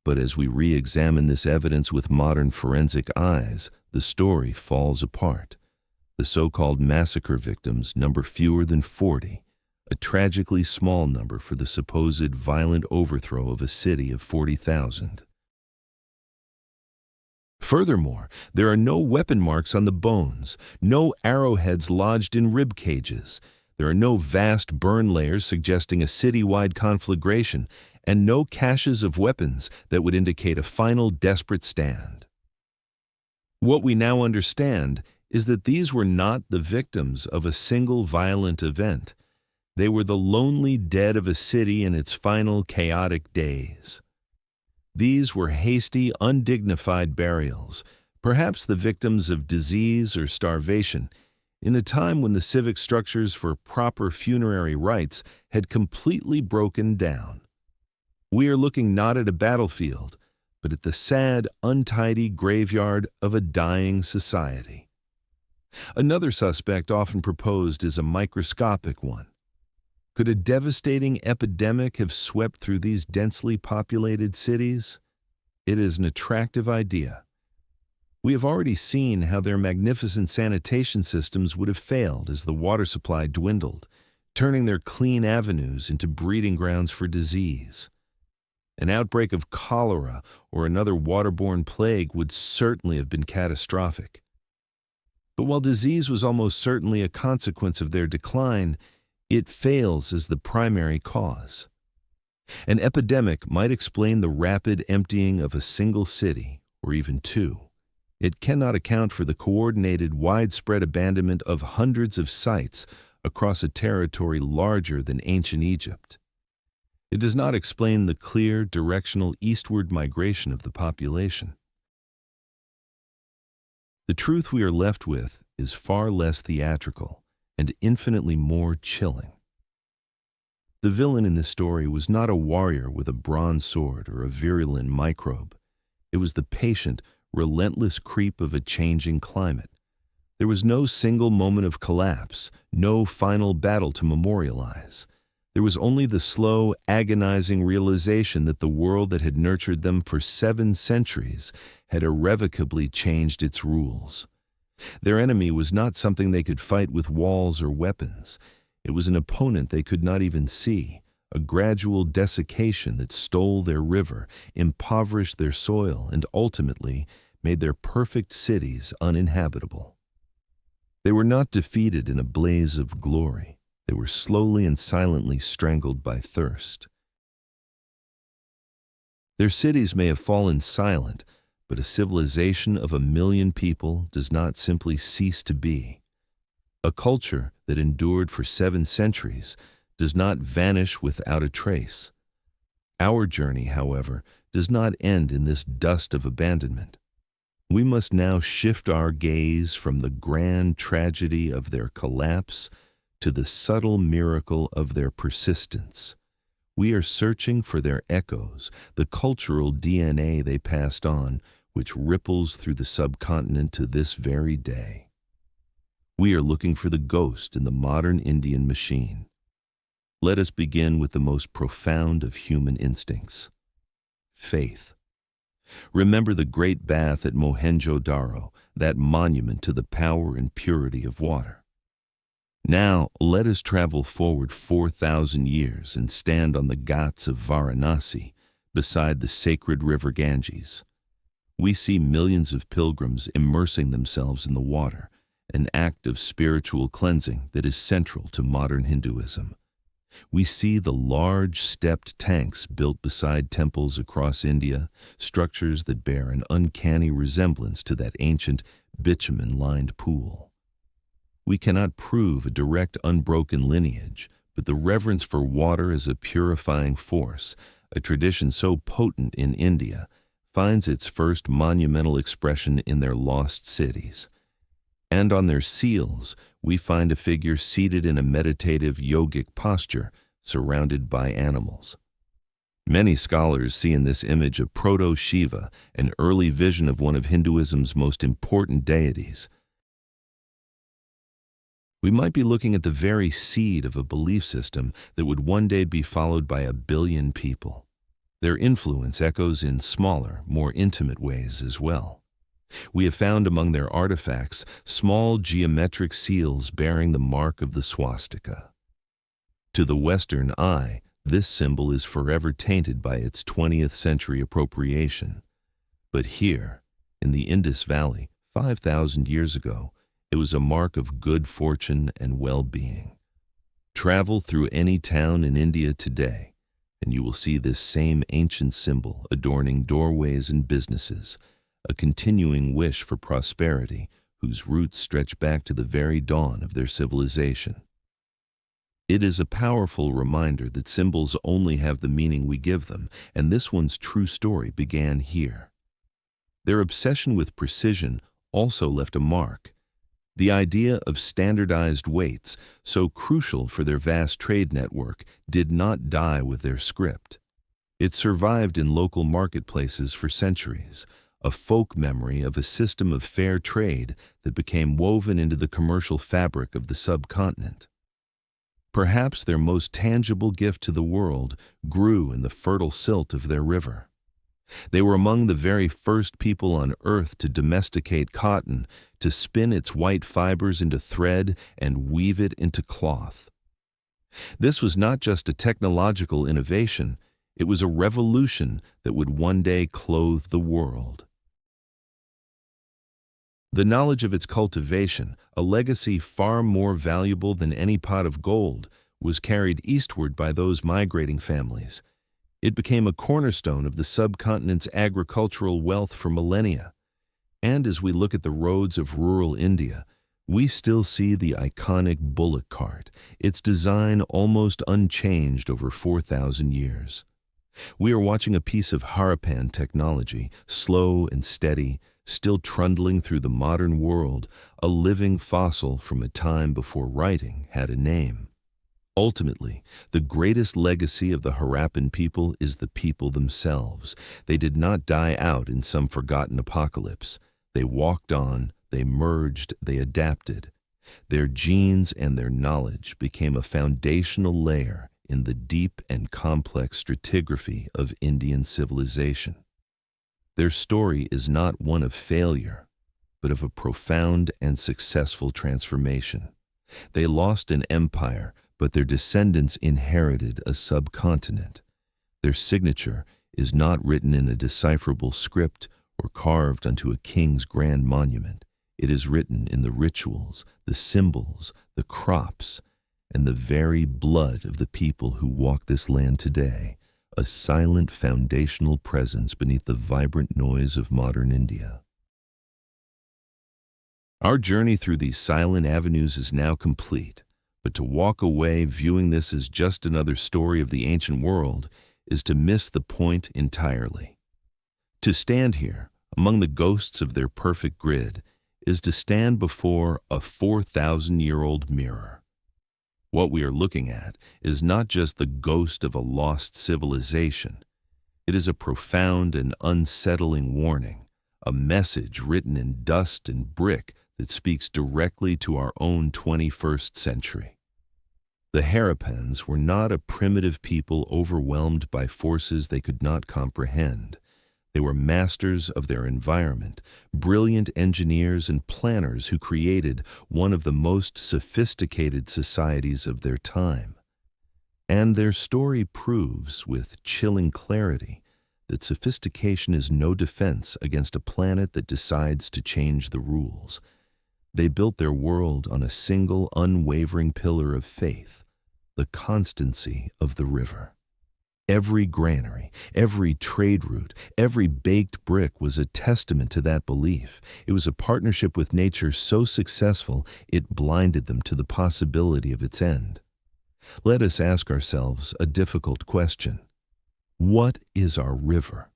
But as we re-examine this evidence with modern forensic eyes, the story falls apart. The so-called massacre victims number fewer than 40, a tragically small number for the supposed violent overthrow of a city of 40,000. Furthermore, there are no weapon marks on the bones, no arrowheads lodged in rib cages. There are no vast burn layers suggesting a city-wide conflagration, and no caches of weapons that would indicate a final desperate stand. What we now understand is that these were not the victims of a single violent event. They were the lonely dead of a city in its final chaotic days. These were hasty, undignified burials, perhaps the victims of disease or starvation, in a time when the civic structures for proper funerary rites had completely broken down. We are looking not at a battlefield, but at the sad, untidy graveyard of a dying society. Another suspect often proposed is a microscopic one. Could a devastating epidemic have swept through these densely populated cities? It is an attractive idea. We have already seen how their magnificent sanitation systems would have failed as the water supply dwindled, turning their clean avenues into breeding grounds for disease. An outbreak of cholera or another waterborne plague would certainly have been catastrophic. But while disease was almost certainly a consequence of their decline, it fails as the primary cause. An epidemic might explain the rapid emptying of a single city, or even two. It cannot account for the coordinated, widespread abandonment of hundreds of sites across a territory larger than ancient Egypt. It does not explain the clear, directional eastward migration of the population. The truth we are left with is far less theatrical and infinitely more chilling. The villain in this story was not a warrior with a bronze sword or a virulent microbe. It was the patient, relentless creep of a changing climate. There was no single moment of collapse, no final battle to memorialize. There was only the slow, agonizing realization that the world that had nurtured them for 7 centuries had irrevocably changed its rules. Their enemy was not something they could fight with walls or weapons. It was an opponent they could not even see, a gradual desiccation that stole their river, impoverished their soil, and ultimately made their perfect cities uninhabitable. They were not defeated in a blaze of glory. They were slowly and silently strangled by thirst. Their cities may have fallen silent, but a civilization of 1 million people does not simply cease to be. A culture that endured for 7 centuries does not vanish without a trace. Our journey, however, does not end in this dust of abandonment. We must now shift our gaze from the grand tragedy of their collapse to the subtle miracle of their persistence. We are searching for their echoes, the cultural DNA they passed on, which ripples through the subcontinent to this very day. We are looking for the ghost in the modern Indian machine. Let us begin with the most profound of human instincts: faith. Remember the great bath at Mohenjo-Daro, that monument to the power and purity of water. Now, let us travel forward 4,000 years and stand on the Ghats of Varanasi, beside the sacred river Ganges. We see millions of pilgrims immersing themselves in the water, an act of spiritual cleansing that is central to modern Hinduism. We see the large stepped tanks built beside temples across India, structures that bear an uncanny resemblance to that ancient bitumen-lined pool. We cannot prove a direct unbroken lineage, but the reverence for water as a purifying force, a tradition so potent in India, finds its first monumental expression in their lost cities. And on their seals, we find a figure seated in a meditative yogic posture, surrounded by animals. Many scholars see in this image a proto-Shiva, an early vision of one of Hinduism's most important deities. We might be looking at the very seed of a belief system that would one day be followed by 1 billion people. Their influence echoes in smaller, more intimate ways as well. We have found among their artifacts small geometric seals bearing the mark of the swastika. To the Western eye, this symbol is forever tainted by its 20th century appropriation. But here, in the Indus Valley, 5,000 years ago, it was a mark of good fortune and well-being. Travel through any town in India today, and you will see this same ancient symbol adorning doorways and businesses, a continuing wish for prosperity whose roots stretch back to the very dawn of their civilization. It is a powerful reminder that symbols only have the meaning we give them, and this one's true story began here. Their obsession with precision also left a mark. The idea of standardized weights, so crucial for their vast trade network, did not die with their script. It survived in local marketplaces for centuries, a folk memory of a system of fair trade that became woven into the commercial fabric of the subcontinent. Perhaps their most tangible gift to the world grew in the fertile silt of their river. They were among the very first people on earth to domesticate cotton, to spin its white fibers into thread and weave it into cloth. This was not just a technological innovation, it was a revolution that would one day clothe the world. The knowledge of its cultivation, a legacy far more valuable than any pot of gold, was carried eastward by those migrating families. It became a cornerstone of the subcontinent's agricultural wealth for millennia. And as we look at the roads of rural India, we still see the iconic bullock cart, its design almost unchanged over 4,000 years. We are watching a piece of Harappan technology, slow and steady, still trundling through the modern world, a living fossil from a time before writing had a name. Ultimately, the greatest legacy of the Harappan people is the people themselves. They did not die out in some forgotten apocalypse. They walked on, they merged, they adapted. Their genes and their knowledge became a foundational layer in the deep and complex stratigraphy of Indian civilization. Their story is not one of failure, but of a profound and successful transformation. They lost an empire, but their descendants inherited a subcontinent. Their signature is not written in a decipherable script or carved onto a king's grand monument. It is written in the rituals, the symbols, the crops, and the very blood of the people who walk this land today, a silent foundational presence beneath the vibrant noise of modern India. Our journey through these silent avenues is now complete. But to walk away viewing this as just another story of the ancient world is to miss the point entirely. To stand here, among the ghosts of their perfect grid, is to stand before a 4,000-year-old mirror. What we are looking at is not just the ghost of a lost civilization. It is a profound and unsettling warning, a message written in dust and brick that speaks directly to our own 21st century. The Harappans were not a primitive people overwhelmed by forces they could not comprehend. They were masters of their environment, brilliant engineers and planners who created one of the most sophisticated societies of their time. And their story proves with chilling clarity that sophistication is no defense against a planet that decides to change the rules. They built their world on a single unwavering pillar of faith, the constancy of the river. Every granary, every trade route, every baked brick was a testament to that belief. It was a partnership with nature so successful it blinded them to the possibility of its end. Let us ask ourselves a difficult question. What is our river?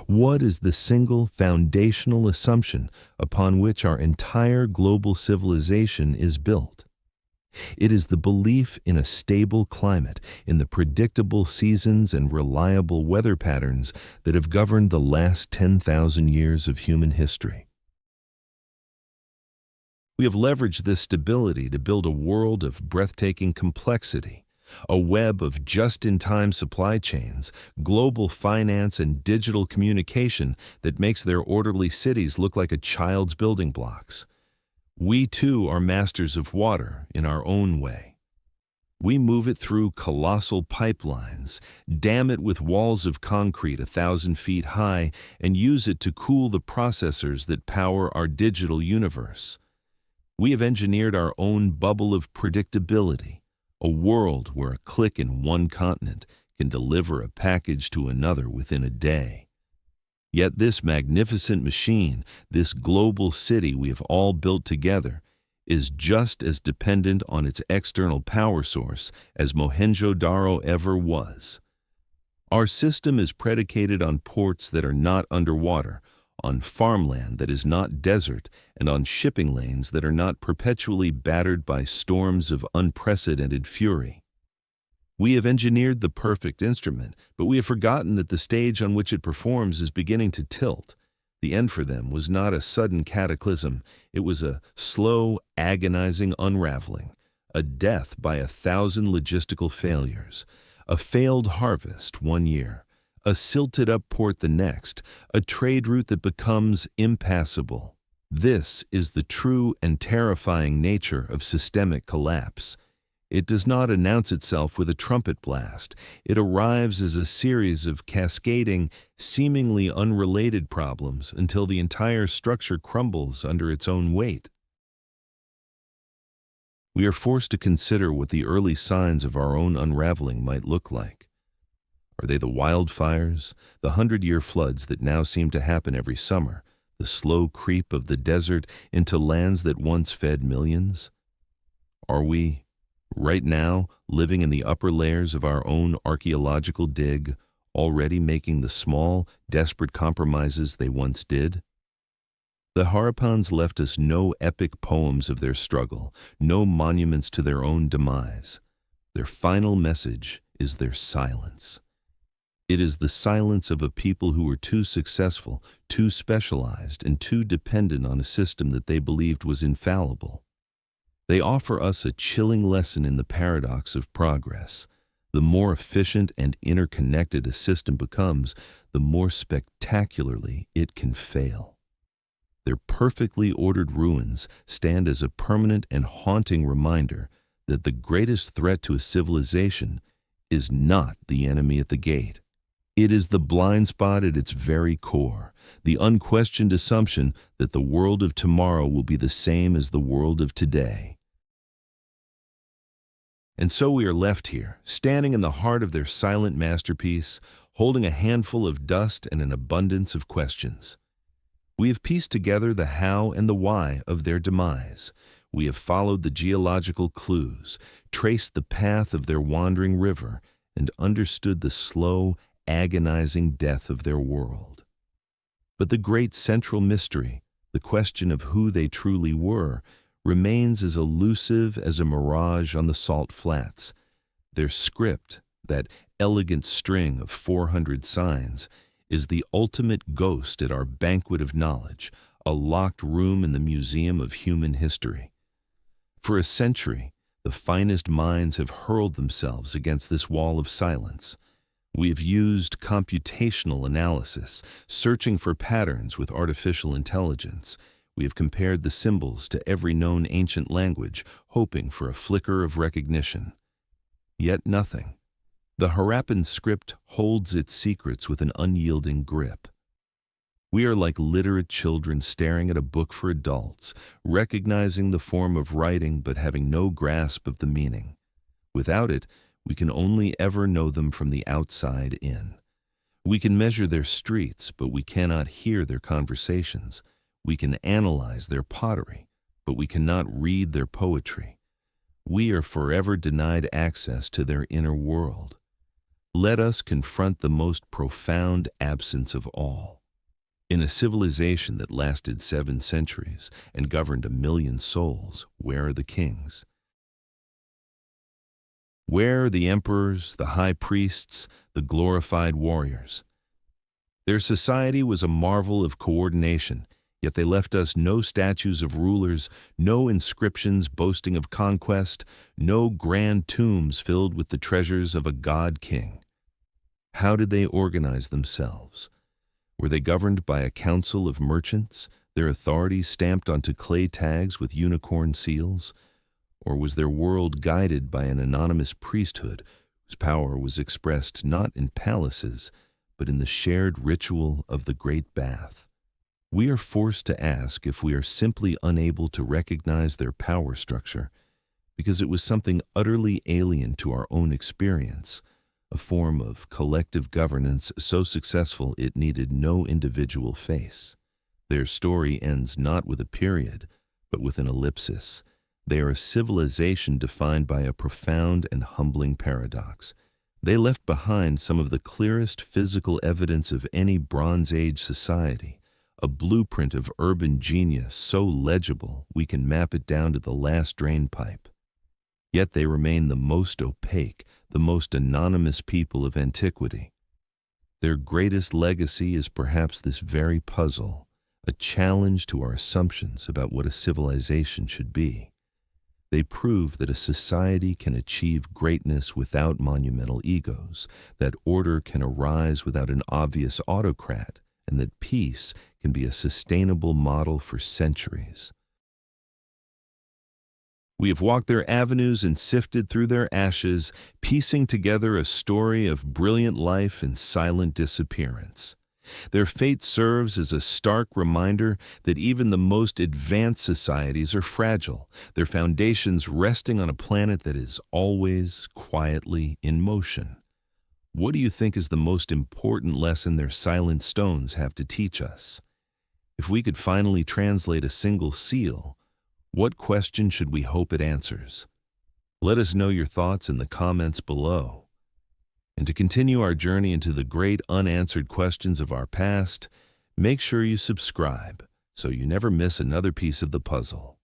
What is the single foundational assumption upon which our entire global civilization is built? It is the belief in a stable climate, in the predictable seasons and reliable weather patterns that have governed the last 10,000 years of human history. We have leveraged this stability to build a world of breathtaking complexity, a web of just-in-time supply chains, global finance, and digital communication that makes their orderly cities look like a child's building blocks. We too are masters of water in our own way. We move it through colossal pipelines, dam it with walls of concrete 1,000 feet high, and use it to cool the processors that power our digital universe. We have engineered our own bubble of predictability, a world where a click in one continent can deliver a package to another within a day. Yet this magnificent machine, this global city we have all built together, is just as dependent on its external power source as Mohenjo-Daro ever was. Our system is predicated on ports that are not underwater, on farmland that is not desert, and on shipping lanes that are not perpetually battered by storms of unprecedented fury. We have engineered the perfect instrument, but we have forgotten that the stage on which it performs is beginning to tilt. The end for them was not a sudden cataclysm, it was a slow, agonizing unraveling, a death by 1,000 logistical failures, a failed harvest one year, a silted-up port the next, a trade route that becomes impassable. This is the true and terrifying nature of systemic collapse. It does not announce itself with a trumpet blast. It arrives as a series of cascading, seemingly unrelated problems until the entire structure crumbles under its own weight. We are forced to consider what the early signs of our own unraveling might look like. Are they the wildfires, the 100-year floods that now seem to happen every summer, the slow creep of the desert into lands that once fed millions? Are we, right now, living in the upper layers of our own archaeological dig, already making the small, desperate compromises they once did? The Harappans left us no epic poems of their struggle, no monuments to their own demise. Their final message is their silence. It is the silence of a people who were too successful, too specialized, and too dependent on a system that they believed was infallible. They offer us a chilling lesson in the paradox of progress. The more efficient and interconnected a system becomes, the more spectacularly it can fail. Their perfectly ordered ruins stand as a permanent and haunting reminder that the greatest threat to a civilization is not the enemy at the gate. It is the blind spot at its very core, the unquestioned assumption that the world of tomorrow will be the same as the world of today. And so we are left here, standing in the heart of their silent masterpiece, holding a handful of dust and an abundance of questions. We have pieced together the how and the why of their demise. We have followed the geological clues, traced the path of their wandering river, and understood the slow, agonizing death of their world. But the great central mystery, the question of who they truly were, remains as elusive as a mirage on the salt flats. Their script, that elegant string of 400 signs, is the ultimate ghost at our banquet of knowledge, a locked room in the Museum of Human History. For a century, the finest minds have hurled themselves against this wall of silence. We have used computational analysis, searching for patterns with artificial intelligence. We have compared the symbols to every known ancient language, hoping for a flicker of recognition. Yet nothing. The Harappan script holds its secrets with an unyielding grip. We are like literate children staring at a book for adults, recognizing the form of writing but having no grasp of the meaning. Without it, we can only ever know them from the outside in. We can measure their streets, but we cannot hear their conversations. We can analyze their pottery, but we cannot read their poetry. We are forever denied access to their inner world. Let us confront the most profound absence of all. In a civilization that lasted 7 centuries and governed 1,000,000 souls, where are the kings? Where are the emperors, the high priests, the glorified warriors? Their society was a marvel of coordination, yet they left us no statues of rulers, no inscriptions boasting of conquest, no grand tombs filled with the treasures of a god-king. How did they organize themselves? Were they governed by a council of merchants, their authority stamped onto clay tags with unicorn seals? Or was their world guided by an anonymous priesthood whose power was expressed not in palaces, but in the shared ritual of the Great Bath? We are forced to ask if we are simply unable to recognize their power structure because it was something utterly alien to our own experience, a form of collective governance so successful it needed no individual face. Their story ends not with a period, but with an ellipsis. They are a civilization defined by a profound and humbling paradox. They left behind some of the clearest physical evidence of any Bronze Age society, a blueprint of urban genius so legible we can map it down to the last drain pipe. Yet they remain the most opaque, the most anonymous people of antiquity. Their greatest legacy is perhaps this very puzzle, a challenge to our assumptions about what a civilization should be. They prove that a society can achieve greatness without monumental egos, that order can arise without an obvious autocrat, and that peace can be a sustainable model for centuries. We have walked their avenues and sifted through their ashes, piecing together a story of brilliant life and silent disappearance. Their fate serves as a stark reminder that even the most advanced societies are fragile, their foundations resting on a planet that is always quietly in motion. What do you think is the most important lesson their silent stones have to teach us? If we could finally translate a single seal, what question should we hope it answers? Let us know your thoughts in the comments below. And to continue our journey into the great unanswered questions of our past, make sure you subscribe so you never miss another piece of the puzzle.